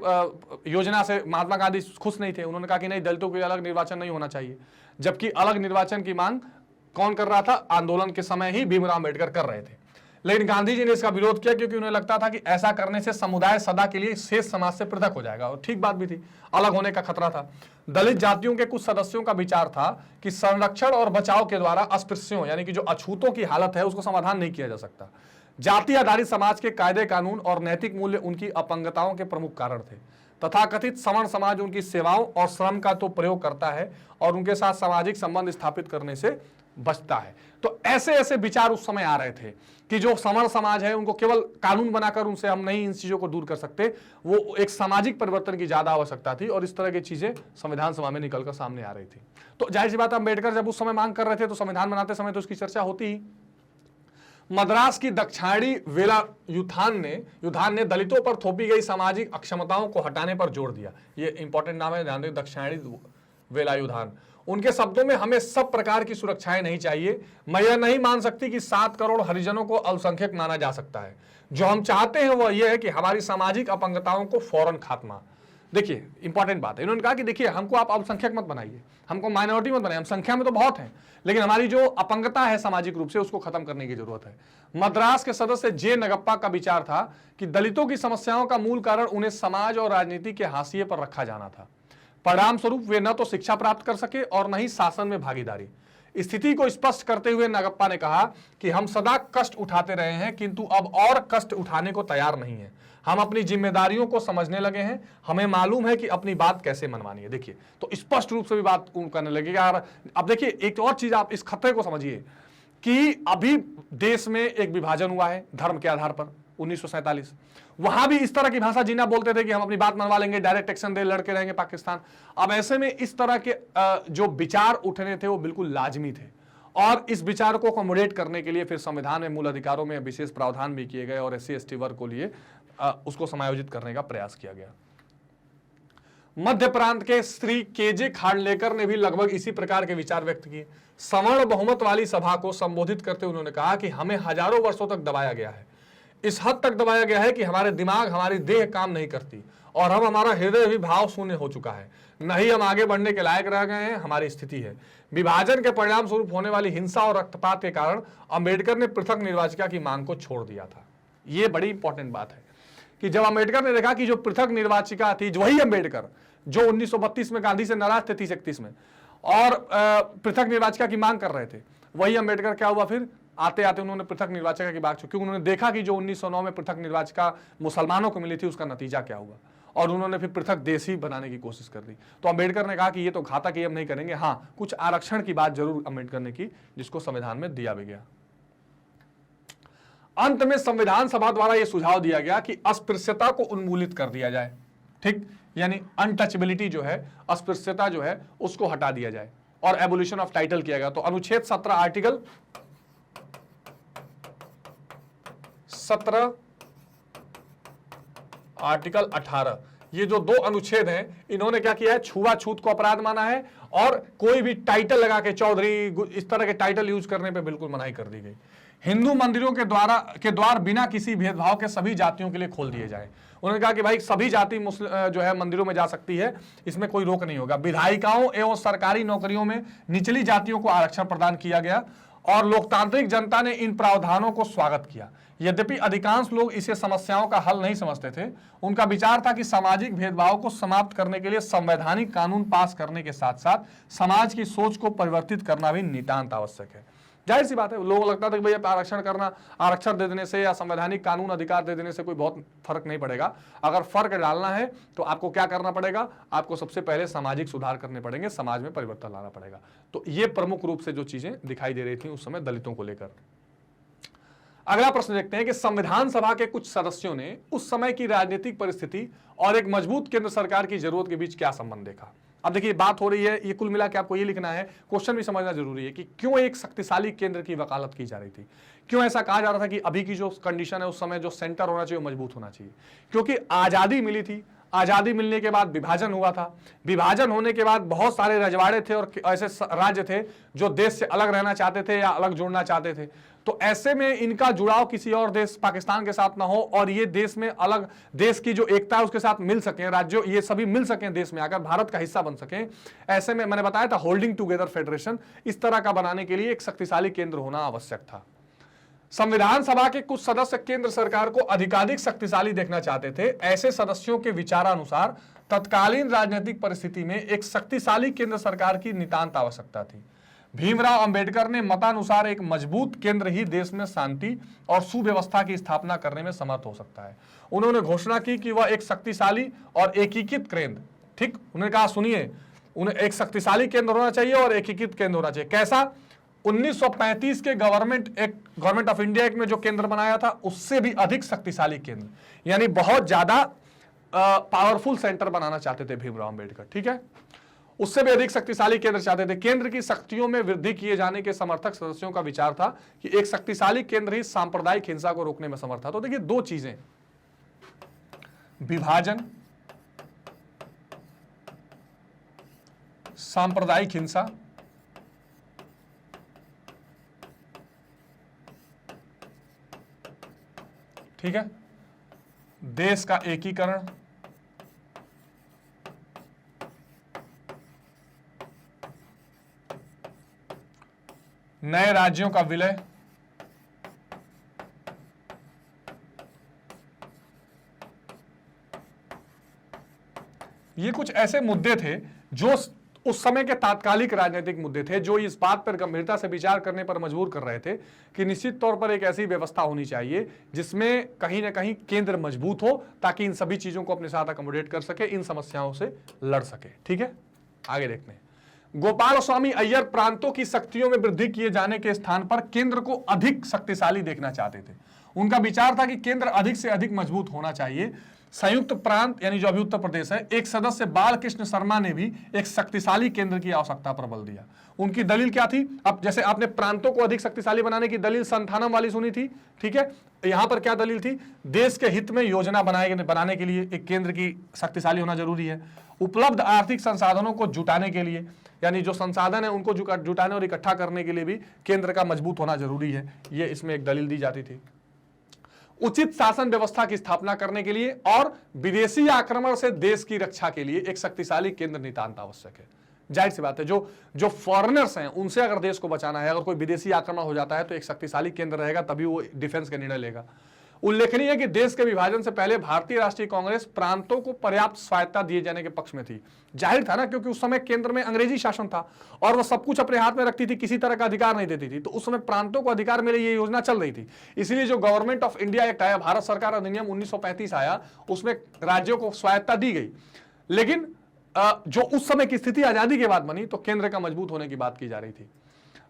योजना से महात्मा गांधी खुश नहीं थे। उन्होंने कहा कि नहीं, दलितों के अलग निर्वाचन नहीं होना चाहिए, जबकि अलग निर्वाचन की मांग कौन कर रहा था, आंदोलन के समय ही भीमराव अंबेडकर कर रहे थे। लेकिन गांधी जी ने इसका विरोध किया, क्योंकि उन्हें लगता था कि ऐसा करने से समुदाय सदा के लिए शेष समाज से पृथक हो जाएगा, और ठीक बात भी थी, अलग होने का खतरा था। दलित जातियों के कुछ सदस्यों का विचार था कि संरक्षण और बचाव के द्वारा अस्पृश्यों यानी कि जो अछूतों की हालत है उसको समाधान नहीं किया जा सकता। जाति आधारित समाज के कायदे कानून और नैतिक मूल्य उनकी अपंगताओं के प्रमुख कारण थे। तथाकथित सवर्ण समाज उनकी सेवाओं और श्रम का तो प्रयोग करता है और उनके साथ सामाजिक संबंध स्थापित करने से बचता है। तो ऐसे ऐसे विचार उस समय आ रहे थे कि जो सवर्ण समाज है उनको केवल कानून बनाकर उनसे हम नहीं इन चीजों को दूर कर सकते, वो एक सामाजिक परिवर्तन की ज्यादा आवश्यकता थी, और इस तरह की चीजें संविधान सभा में निकलकर सामने आ रही थी। तो जाहिर सी बात, अम्बेडकर जब उस समय मांग कर रहे थे तो संविधान बनाते समय तो उसकी चर्चा होती ही। मद्रास की दक्षिणाणी वेलायुथान ने दलितों पर थोपी गई सामाजिक अक्षमताओं को हटाने पर जोर दिया। ये इंपॉर्टेंट नाम है, ध्यान दें, दक्षिणाणी वेलायुथान। उनके शब्दों में, हमें सब प्रकार की सुरक्षाएं नहीं चाहिए। मैं यह नहीं मान सकती कि 7 करोड़ हरिजनों को अल्पसंख्यक माना जा सकता है। जो हम चाहते हैं वह यह है कि हमारी सामाजिक अपंगताओं को फौरन खात्मा। देखिए इंपॉर्टेंट बात है, इन्होंने कहा कि देखिए हमको आप अल्पसंख्यक मत बनाइए, हमको माइनॉरिटी मत बनाइए, हम संख्या में तो बहुत हैं, लेकिन हमारी जो अपंगता है सामाजिक रूप से उसको खत्म करने की जरूरत है। मद्रास के सदस्य जे नगप्पा का विचार था कि दलितों की समस्याओं का मूल कारण उन्हें समाज और राजनीति के हाशिए पर रखा जाना था। परिणाम स्वरूप वे न तो शिक्षा प्राप्त कर सके और न ही शासन में भागीदारी। स्थिति को स्पष्ट करते हुए नगप्पा ने कहा कि हम सदा कष्ट उठाते रहे हैं, किंतु अब और कष्ट उठाने को तैयार नहीं है। हम अपनी जिम्मेदारियों को समझने लगे हैं, हमें मालूम है कि अपनी बात कैसे मनवानी है। देखिए, तो स्पष्ट रूप से भी बात करने लगेगा। अब देखिए एक और चीज, आप इस खतरे को समझिए कि अभी देश में एक विभाजन हुआ है धर्म के आधार पर 1947। वहां भी इस तरह की भाषा जीना बोलते थे कि हम अपनी बात मनवा लेंगे, डायरेक्ट एक्शन दे, लड़के रहेंगे पाकिस्तान। अब ऐसे में इस तरह के जो विचार उठने थे वो बिल्कुल लाजमी थे, और इस विचार को अकोमोडेट करने के लिए फिर संविधान में मूल अधिकारों में विशेष प्रावधान भी किए गए और SC ST वर्ग को लिए उसको समायोजित करने का प्रयास किया गया। मध्य प्रांत के श्री केजे खांडलेकर ने भी लगभग इसी प्रकार के विचार व्यक्त किए। सवर्ण बहुमत वाली सभा को संबोधित करते हुए उन्होंने कहा कि हमें हजारों वर्षों तक दबाया गया है, इस हद तक दबाया गया है कि हमारे दिमाग, हमारी देह काम नहीं करती और हमारा हृदय भी भाव शून्य हो चुका है, न ही हम आगे बढ़ने के लायक रह गए हैं। हमारी स्थिति है, विभाजन के परिणाम स्वरूप होने वाली हिंसा और रक्तपात के कारण अम्बेडकर ने पृथक निर्वाचिका की मांग को छोड़ दिया था। यह बड़ी इंपॉर्टेंट बात है कि जब अम्बेडकर ने देखा कि जो पृथक निर्वाचिका थी, वही अम्बेडकर जो 1932 में गांधी से नाराज थे 30-31 में और पृथक निर्वाचिका की मांग कर रहे थे, वही अम्बेडकर क्या हुआ, फिर आते आते उन्होंने पृथक निर्वाचिका की बात, क्योंकि उन्होंने देखा कि जो 1909 में पृथक निर्वाचिका मुसलमानों को मिली थी उसका नतीजा क्या हुआ, और उन्होंने फिर पृथक देश ही बनाने की कोशिश कर दी। तो अम्बेडकर ने कहा कि ये तो घातक है, हम नहीं करेंगे। हाँ, कुछ आरक्षण की बात जरूर अम्बेडकर ने की, जिसको संविधान में दिया भी गया। अंत में संविधान सभा द्वारा यह सुझाव दिया गया कि अस्पृश्यता को उन्मूलित कर दिया जाए, ठीक, यानी अनटचेबिलिटी जो है, अस्पृश्यता जो है उसको हटा दिया जाए और एबोल्यूशन ऑफ टाइटल किया गया। तो अनुच्छेद 17 आर्टिकल 17 आर्टिकल 18, ये जो दो अनुच्छेद हैं, इन्होंने क्या किया है, छुआछूत को अपराध माना है और कोई भी टाइटल लगा के चौधरी इस तरह के टाइटल यूज करने पे बिल्कुल मनाही कर दी गई। हिंदू मंदिरों के द्वार बिना किसी भेदभाव के सभी जातियों के लिए खोल दिए जाए। उन्होंने कहा कि भाई सभी जाति जो है मंदिरों में जा सकती है, इसमें कोई रोक नहीं होगा। विधायिकाओं एवं सरकारी नौकरियों में निचली जातियों को आरक्षण प्रदान किया गया और लोकतांत्रिक जनता ने इन प्रावधानों को स्वागत किया। यद्यपि अधिकांश लोग इसे समस्याओं का हल नहीं समझते थे, उनका विचार था कि सामाजिक भेदभाव को समाप्त करने के लिए संवैधानिक कानून पास करने के साथ साथ समाज की सोच को परिवर्तित करना भी नितांत आवश्यक है। जाहिर सी बात है, लोगों को लगता था कि भाई आरक्षण करना, आरक्षण दे देने से या संवैधानिक कानून अधिकार दे देने से कोई बहुत फर्क नहीं पड़ेगा। अगर फर्क डालना है तो आपको क्या करना पड़ेगा, आपको सबसे पहले सामाजिक सुधार करने पड़ेंगे, समाज में परिवर्तन लाना पड़ेगा। तो ये प्रमुख रूप से जो चीजें दिखाई दे रही थी उस समय दलितों को लेकर। अगला प्रश्न देखते हैं कि संविधान सभा के कुछ सदस्यों ने उस समय की राजनीतिक परिस्थिति और एक मजबूत केंद्र सरकार की जरूरत के बीच क्या संबंध देखा। अब देखिए, बात हो रही है, ये कुल मिला के आपको ये लिखना है, क्वेश्चन भी समझना जरूरी है कि क्यों एक शक्तिशाली केंद्र की वकालत की जा रही थी, क्यों ऐसा कहा जा रहा था कि अभी की जो कंडीशन है उस समय जो सेंटर होना चाहिए वो मजबूत होना चाहिए। क्योंकि आजादी मिली थी, आजादी मिलने के बाद विभाजन हुआ था, विभाजन होने के बाद बहुत सारे रजवाड़े थे और ऐसे राज्य थे जो देश से अलग रहना चाहते थे या अलग जुड़ना चाहते थे। तो ऐसे में इनका जुड़ाव किसी और देश पाकिस्तान के साथ ना हो और ये देश में अलग, देश की जो एकता है उसके साथ मिल सके, राज्यों ये सभी मिल सकें, देश में आकर भारत का हिस्सा बन सकें। ऐसे में मैंने बताया था होल्डिंग टुगेदर फेडरेशन, इस तरह का बनाने के लिए एक शक्तिशाली केंद्र होना आवश्यक था। संविधान सभा के कुछ सदस्य केंद्र सरकार को अधिकाधिक शक्तिशाली देखना चाहते थे। ऐसे सदस्यों के विचारानुसार तत्कालीन राजनीतिक परिस्थिति में एक शक्तिशाली केंद्र सरकार की नितांत आवश्यकता थी। भीमराव अंबेडकर ने मतानुसार एक मजबूत केंद्र ही देश में शांति और सुव्यवस्था की स्थापना करने में समर्थ हो सकता है। उन्होंने घोषणा की कि वह एक शक्तिशाली और एकीकृत केंद्र, ठीक, उन्होंने कहा सुनिए, उन्हें एक शक्तिशाली केंद्र होना चाहिए और एकीकृत केंद्र होना चाहिए। कैसा? 1935 के गवर्नमेंट ऑफ इंडिया एक्ट में जो केंद्र बनाया था उससे भी अधिक शक्तिशाली केंद्र, यानी बहुत ज्यादा पावरफुल सेंटर बनाना चाहते थे भीमराव अंबेडकर, ठीक है, उससे भी अधिक शक्तिशाली केंद्र चाहते थे। केंद्र की शक्तियों में वृद्धि किए जाने के समर्थक सदस्यों का विचार था कि एक शक्तिशाली केंद्र ही सांप्रदायिक हिंसा को रोकने में समर्थ था। तो देखिए दो चीजें, विभाजन, सांप्रदायिक हिंसा, ठीक है, देश का एकीकरण, नए राज्यों का विलय, ये कुछ ऐसे मुद्दे थे जो उस समय के तात्कालिक राजनीतिक मुद्दे थे, जो इस बात पर गंभीरता से विचार करने पर मजबूर कर रहे थे कि निश्चित तौर पर एक ऐसी व्यवस्था होनी चाहिए जिसमें कहीं ना कहीं केंद्र मजबूत हो ताकि इन सभी चीजों को अपने साथ अकोमोडेट कर सके, इन समस्याओं से लड़ सके। ठीक है, आगे देखते हैं। गोपाल स्वामी अय्यर प्रांतों की शक्तियों में वृद्धि किए जाने के स्थान पर केंद्र को अधिक शक्तिशाली देखना चाहते थे। उनका विचार था कि केंद्र अधिक से अधिक मजबूत होना चाहिए संयुक्त प्रांत यानी जो अभी उत्तर प्रदेश है, एक सदस्य बाल कृष्ण शर्मा ने भी एक शक्तिशाली केंद्र की आवश्यकता पर बल दिया। उनकी दलील क्या थी? अब जैसे आपने प्रांतों को अधिक शक्तिशाली बनाने की दलील संथानम वाली सुनी थी, ठीक है, यहां पर क्या दलील थी? देश के हित में योजना बनाने के लिए एक केंद्र की शक्तिशाली होना जरूरी है। उपलब्ध आर्थिक संसाधनों को जुटाने के लिए, यानी जो संसाधन है उनको जुटाने और इकट्ठा करने के लिए भी केंद्र का मजबूत होना जरूरी है, ये इसमें एक दलील दी जाती थी। उचित शासन व्यवस्था की स्थापना करने के लिए और विदेशी आक्रमण से देश की रक्षा के लिए एक शक्तिशाली केंद्र नितांत आवश्यक है। जाहिर सी बात है, जो फॉरेनर्स हैं उनसे अगर देश को बचाना है, अगर कोई विदेशी आक्रमण हो जाता है तो एक शक्तिशाली केंद्र रहेगा, तभी वो डिफेंस के निर्णय लेगा। उल्लेखनीय है कि देश के विभाजन से पहले भारतीय राष्ट्रीय कांग्रेस प्रांतों को पर्याप्त स्वायत्ता दिए जाने के पक्ष में थी। जाहिर था ना, क्योंकि उस समय केंद्र में अंग्रेजी शासन था और वह सब कुछ अपने हाथ में रखती थी, किसी तरह का अधिकार नहीं देती थी, तो उस समय प्रांतों को अधिकार मिले, ये योजना चल रही थी। इसीलिए जो गवर्नमेंट ऑफ इंडिया एक्ट आया, भारत सरकार अधिनियम 1935 आया, उसमें राज्यों को स्वायत्ता दी गई। लेकिन जो उस समय की स्थिति आजादी के बाद बनी, तो केंद्र का मजबूत होने की बात की जा रही थी।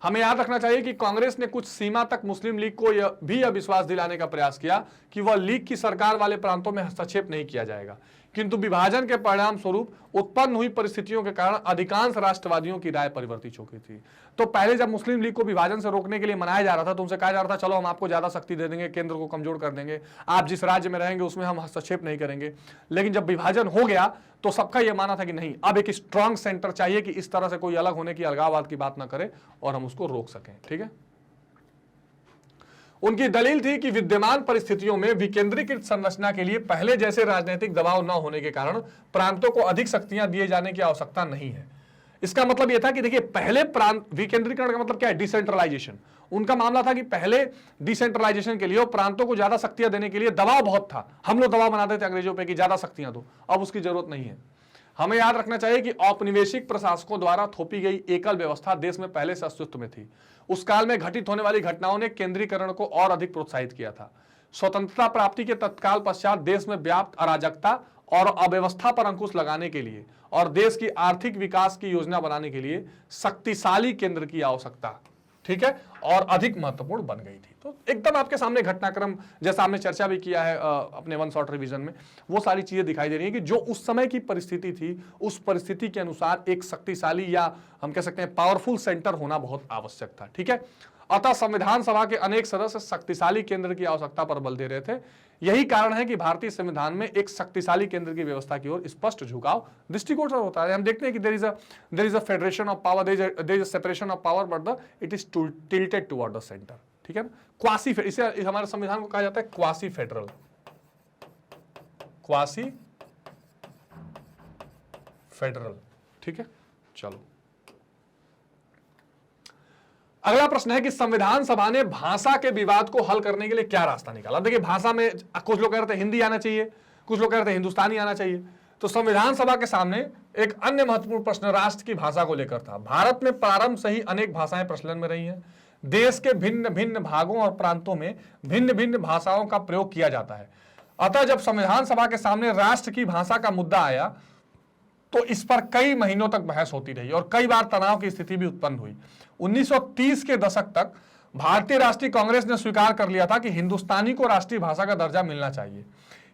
हमें याद रखना चाहिए कि कांग्रेस ने कुछ सीमा तक मुस्लिम लीग को यह विश्वास दिलाने का प्रयास किया कि वह लीग की सरकार वाले प्रांतों में हस्तक्षेप नहीं किया जाएगा, किंतु विभाजन के परिणाम स्वरूप उत्पन्न हुई परिस्थितियों के कारण अधिकांश राष्ट्रवादियों की राय परिवर्तित हो गई थी। तो पहले जब मुस्लिम लीग को विभाजन से रोकने के लिए मनाया जा रहा था, तो उनसे कहा जा रहा था चलो हम आपको ज्यादा शक्ति दे देंगे, केंद्र को कमजोर कर देंगे, आप जिस राज्य में रहेंगे उसमें हम हस्तक्षेप नहीं करेंगे। लेकिन जब विभाजन हो गया तो सबका यह मानना था कि नहीं, अब एक स्ट्रांग सेंटर चाहिए कि इस तरह से कोई अलग होने की, अलगाववाद की बात ना करे और हम उसको रोक सकें। ठीक है, उनकी दलील थी कि विद्यमान परिस्थितियों में विकेंद्रीकृत संरचना के लिए पहले जैसे राजनीतिक दबाव न होने के कारण प्रांतों को अधिक शक्तियां दिए जाने की आवश्यकता नहीं है। इसका मतलब यह था कि देखिए, पहले प्रांत विकेंद्रीकरण का मतलब क्या है? डिसेंट्रलाइजेशन। उनका मामला था कि पहले डिसेंट्रलाइजेशन के लिए और प्रांतों को ज्यादा शक्तियां देने के लिए दबाव बहुत था, हम लोग दबाव बनाते थे अंग्रेजों पे कि ज्यादा शक्तियां दो, अब उसकी जरूरत नहीं है। हमें याद रखना चाहिए कि औपनिवेशिक प्रशासकों द्वारा थोपी गई एकल व्यवस्था देश में पहले से अस्तित्व में थी। उस काल में घटित होने वाली घटनाओं ने केंद्रीकरण को और अधिक प्रोत्साहित किया था। स्वतंत्रता प्राप्ति के तत्काल पश्चात देश में व्याप्त अराजकता और अव्यवस्था पर अंकुश लगाने के लिए और देश की आर्थिक विकास की योजना बनाने के लिए शक्तिशाली केंद्र की आवश्यकता, ठीक है, और अधिक महत्वपूर्ण बन गई थी। तो एकदम आपके सामने घटनाक्रम, जैसा हमने चर्चा भी किया है अपने वन शॉट रिवीजन में, वो सारी चीजें दिखाई दे रही है कि जो उस समय की परिस्थिति थी, उस परिस्थिति के अनुसार एक शक्तिशाली या हम कह सकते हैं पावरफुल सेंटर होना बहुत आवश्यक था। ठीक है, अतः संविधान सभा के अनेक सदस्य शक्तिशाली केंद्र की आवश्यकता पर बल दे रहे थे। यही कारण है कि भारतीय संविधान में एक शक्तिशाली केंद्र की व्यवस्था की ओर स्पष्ट झुकाव दृष्टिकोण से होता है। हम देखते हैं कि there is a federation of power, there is a separation of power, but it is tilted toward the centre. ठीक है ना, क्वासी, इसे हमारे संविधान को कहा जाता है क्वासी फेडरल, क्वासी फेडरल। ठीक है, चलो अगला प्रश्न है कि संविधान सभा ने भाषा के विवाद को हल करने के लिए क्या रास्ता निकाला। देखिए, भाषा में कुछ लोग कह रहे थे हिंदी आना चाहिए, कुछ लोग कह रहे थे हिंदुस्तानी आना चाहिए। तो संविधान सभा के सामने एक अन्य महत्वपूर्ण प्रश्न राष्ट्र की भाषा को लेकर था। भारत में प्रारंभ से ही अनेक भाषाएं प्रचलन में रही हैं। देश के भिन्न भिन्न भागों और प्रांतों में भिन्न भिन्न भाषाओं का प्रयोग किया जाता है। अतः जब संविधान सभा के सामने राष्ट्र की भाषा का मुद्दा आया तो इस पर कई महीनों तक बहस होती रही और कई बार तनाव की स्थिति भी उत्पन्न हुई। 1930 के दशक तक भारतीय राष्ट्रीय कांग्रेस ने स्वीकार कर लिया था कि हिंदुस्तानी को राष्ट्रीय भाषा का दर्जा मिलना चाहिए।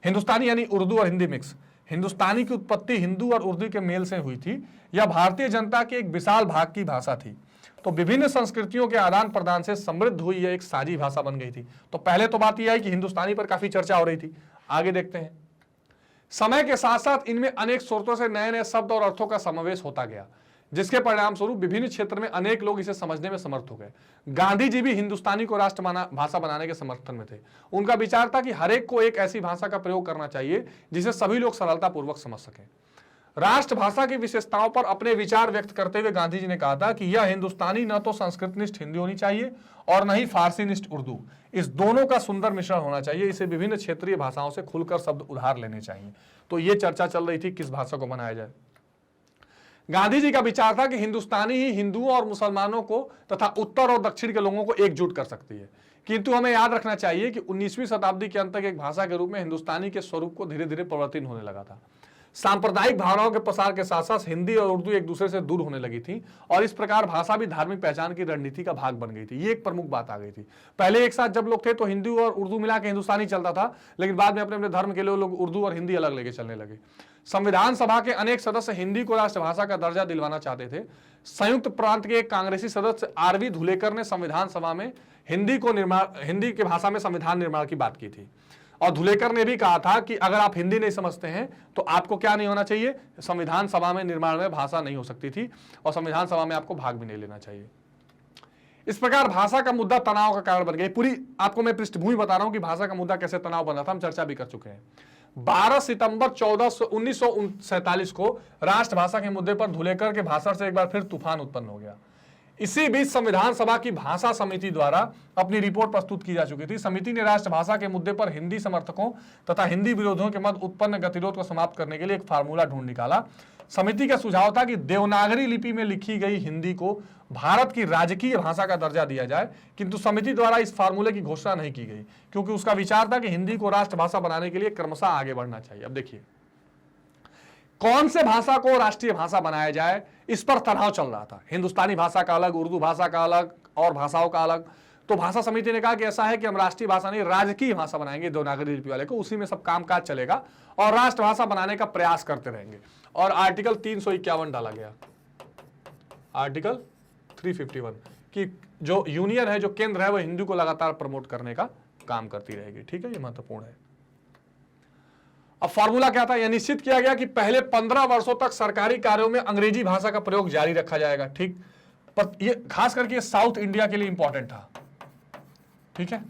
हिंदुस्तानी यानी उर्दू और हिंदी मिक्स। हिंदुस्तानी की उत्पत्ति हिंदू और उर्दू के मेल से हुई थी। यह भारतीय जनता के एक विशाल भाग की भाषा थी। तो विभिन्न संस्कृतियों के आदान प्रदान से समृद्ध हुई यह एक साझी भाषा बन गई थी। तो पहले तो बात यह है कि हिंदुस्तानी पर काफी चर्चा हो रही थी। आगे देखते हैं, समय के साथ साथ इनमें अनेक स्रोतों से नए नए शब्द और अर्थों का समावेश होता गया, जिसके परिणाम स्वरूप विभिन्न क्षेत्र में अनेक लोग इसे समझने में समर्थ हो गए। गांधी जी भी हिंदुस्तानी को राष्ट्र भाषा बनाने के समर्थन में थे। उनका विचार था कि हर एक को एक ऐसी भाषा का प्रयोग करना चाहिए जिसे सभी लोग सरलतापूर्वक समझ सकें। राष्ट्रभाषा की विशेषताओं पर अपने विचार व्यक्त करते हुए गांधी जी ने कहा था कि यह हिंदुस्तानी न तो संस्कृतनिष्ठ हिंदी होनी चाहिए और न ही फारसीनिष्ठ उर्दू, इस दोनों का सुंदर मिश्रण होना चाहिए। इसे विभिन्न क्षेत्रीय भाषाओं से खुलकर शब्द उधार लेने चाहिए। तो यह चर्चा चल रही थी किस भाषा को बनाया जाए। गांधी जी का विचार था कि हिंदुस्तानी ही हिंदुओं और मुसलमानों को तथा उत्तर और दक्षिण के लोगों को एकजुट कर सकती है। किंतु हमें याद रखना चाहिए कि 19वीं शताब्दी के अंत तक एक भाषा के रूप में हिंदुस्तानी के स्वरूप को धीरे धीरे परिवर्तन होने लगा था। सांप्रदायिक भावनाओं के प्रसार के साथ साथ हिंदी और उर्दू एक दूसरे से दूर होने लगी थी और इस प्रकार भाषा भी धार्मिक पहचान की रणनीति का भाग बन गई थी। ये एक प्रमुख बात आ गई थी। पहले एक साथ जब लोग थे तो हिंदी और उर्दू मिला के हिंदुस्तानी चलता था, लेकिन बाद में अपने अपने धर्म के लिए लोग उर्दू और हिंदी अलग लेके चलने लगे। संविधान सभा के अनेक सदस्य हिंदी को राष्ट्रभाषा का दर्जा दिलवाना चाहते थे। संयुक्त प्रांत के एक कांग्रेसी सदस्य आरवी धुलेकर ने संविधान सभा में हिंदी की भाषा में संविधान निर्माण की बात की थी और धुलेकर ने भी कहा था कि अगर आप हिंदी नहीं समझते हैं तो आपको क्या नहीं होना चाहिए, संविधान सभा में निर्माण में भाषा नहीं हो सकती थी और संविधान सभा में आपको भाग भी नहीं लेना चाहिए। इस प्रकार भाषा का मुद्दा तनाव का कारण बन गई। पूरी आपको मैं पृष्ठभूमि बता रहा हूं कि भाषा का मुद्दा कैसे तनाव बन रहा था, हम चर्चा भी कर चुके हैं। 12 सितंबर 1947 को राष्ट्रभाषा के मुद्दे पर धुलेकर के भाषण से एक बार फिर तूफान उत्पन्न हो गया। इसी बीच संविधान सभा की भाषा समिति द्वारा अपनी रिपोर्ट प्रस्तुत की जा चुकी थी। समिति ने राष्ट्रभाषा के मुद्दे पर हिंदी समर्थकों तथा हिंदी विरोधियों के मध्य उत्पन्न गतिरोध को समाप्त करने के लिए एक फार्मूला ढूंढ निकाला। समिति का सुझाव था कि देवनागरी लिपि में लिखी गई हिंदी को भारत की राजकीय भाषा का दर्जा दिया जाए, किंतु समिति द्वारा इस फार्मूले की घोषणा नहीं की गई क्योंकि उसका विचार था कि हिंदी को राष्ट्रभाषा बनाने के लिए क्रमशः आगे बढ़ना चाहिए। अब देखिए, कौन से भाषा को राष्ट्रीय भाषा बनाया जाए, इस पर तनाव चल रहा था। हिंदुस्तानी भाषा का अलग, उर्दू भाषा का अलग और भाषाओं का अलग। तो भाषा समिति ने कहा कि ऐसा है कि हम राष्ट्रीय भाषा नहीं राजकीय भाषा बनाएंगे देवनागरी लिपि वाले को, उसी में सब कामकाज चलेगा और राष्ट्रभाषा बनाने का प्रयास करते रहेंगे। और आर्टिकल 351 डाला गया, आर्टिकल 351 कि जो यूनियन है, जो केंद्र है, वो हिंदी को लगातार प्रमोट करने का काम करती रहेगी। ठीक है, ये महत्वपूर्ण है। अब फॉर्मूला क्या था? यह निश्चित किया गया कि पहले 15 वर्षों तक सरकारी कार्यों में अंग्रेजी भाषा का प्रयोग जारी रखा जाएगा। ठीक, पर ये खास करके साउथ इंडिया के लिए इंपॉर्टेंट था। ठीक है,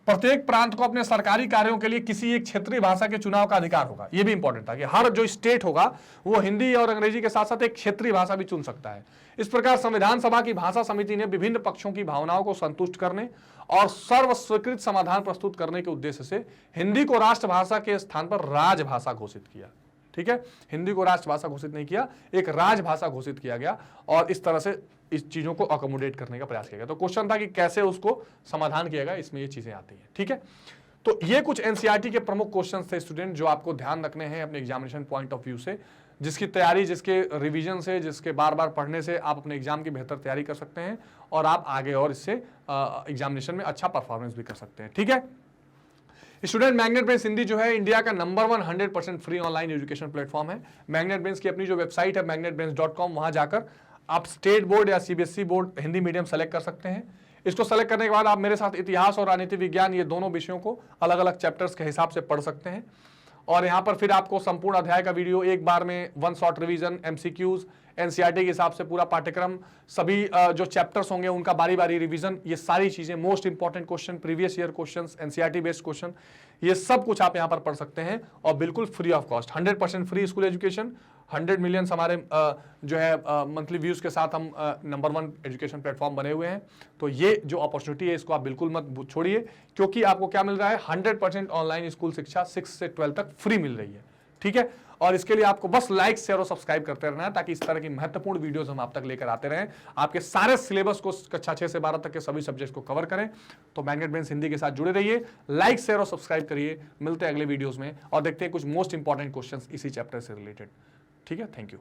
प्रत्येक प्रांत को अपने सरकारी कार्यों के लिए किसी एक क्षेत्रीय भाषा के चुनाव का अधिकार होगा। यह भी इंपॉर्टेंट था कि हर जो स्टेट होगा वो हिंदी और अंग्रेजी के साथ साथ एक क्षेत्रीय भाषा भी चुन सकता है। इस प्रकार संविधान सभा की भाषा समिति ने विभिन्न पक्षों की भावनाओं को संतुष्ट करने और सर्व स्वीकृत समाधान प्रस्तुत करने के उद्देश्य से हिंदी को राष्ट्रभाषा के स्थान पर राजभाषा घोषित किया। ठीक है, हिंदी को राष्ट्रभाषा घोषित नहीं किया, एक राजभाषा घोषित किया गया और इस तरह से इस चीजों को अकोमोडेट करने का प्रयास किया गया। तो क्वेश्चन था कि कैसे उसको समाधान किया गया, इसमें ये चीजें आती हैं। ठीक है, तो ये कुछ एनसीईआरटी के प्रमुख क्वेश्चन थे स्टूडेंट, जो आपको ध्यान रखने हैं अपने एग्जामिनेशन पॉइंट ऑफ व्यू से, जिसकी तैयारी, जिसके रिवीजन से, जिसके बार बार पढ़ने से आप अपने एग्जाम की बेहतर तैयारी कर सकते हैं और आप आगे और इससे एग्जामिनेशन में अच्छा परफॉर्मेंस भी कर सकते हैं। ठीक है स्टूडेंट, मैग्नेट ब्रेन्स हिंदी जो है इंडिया का number 1 100% free online education platform है। मैग्नेट ब्रेन्स की अपनी जो वेबसाइट है magnetbrains.com, वहां जाकर आप स्टेट बोर्ड या CBSE board Hindi medium select कर सकते हैं। इसको सेलेक्ट करने के बाद आप मेरे साथ इतिहास और राजनीति विज्ञान, ये दोनों विषयों को अलग अलग चैप्टर्स के हिसाब से पढ़ सकते हैं और यहाँ पर फिर आपको संपूर्ण अध्याय का वीडियो एक बार में, one shot revision, MCQs, NCERT के हिसाब से पूरा पाठ्यक्रम, सभी जो चैप्टर्स होंगे उनका बारी बारी रिवीजन, ये सारी चीजें, most important question, previous year questions, NCERT based question, ये सब कुछ आप यहाँ पर पढ़ सकते हैं और बिल्कुल free of cost. 100% free school education, 100 million हमारे जो है मंथली व्यूज के साथ हम नंबर 1 एजुकेशन प्लेटफॉर्म बने हुए हैं। तो ये जो अपॉर्चुनिटी है इसको आप बिल्कुल मत छोड़िए, क्योंकि आपको क्या मिल रहा है, 100% ऑनलाइन स्कूल शिक्षा 6 से 12 तक फ्री मिल रही है। ठीक है, और इसके लिए आपको बस लाइक, शेयर और सब्सक्राइब करते रहना है ताकि इस तरह की महत्वपूर्ण वीडियोस हम आप तक लेकर आते रहें, आपके सारे सिलेबस को कक्षा 6 से 12 तक के सभी सब्जेक्ट्स को कवर करें। तो मैग्नेट ब्रेन्स हिंदी के साथ जुड़े रहिए, लाइक, शेयर और सब्सक्राइब करिए। मिलते हैं अगले वीडियोस में और देखते हैं कुछ मोस्ट इंपॉर्टेंट क्वेश्चंस इसी चैप्टर से रिलेटेड। ठीक है, थैंक यू।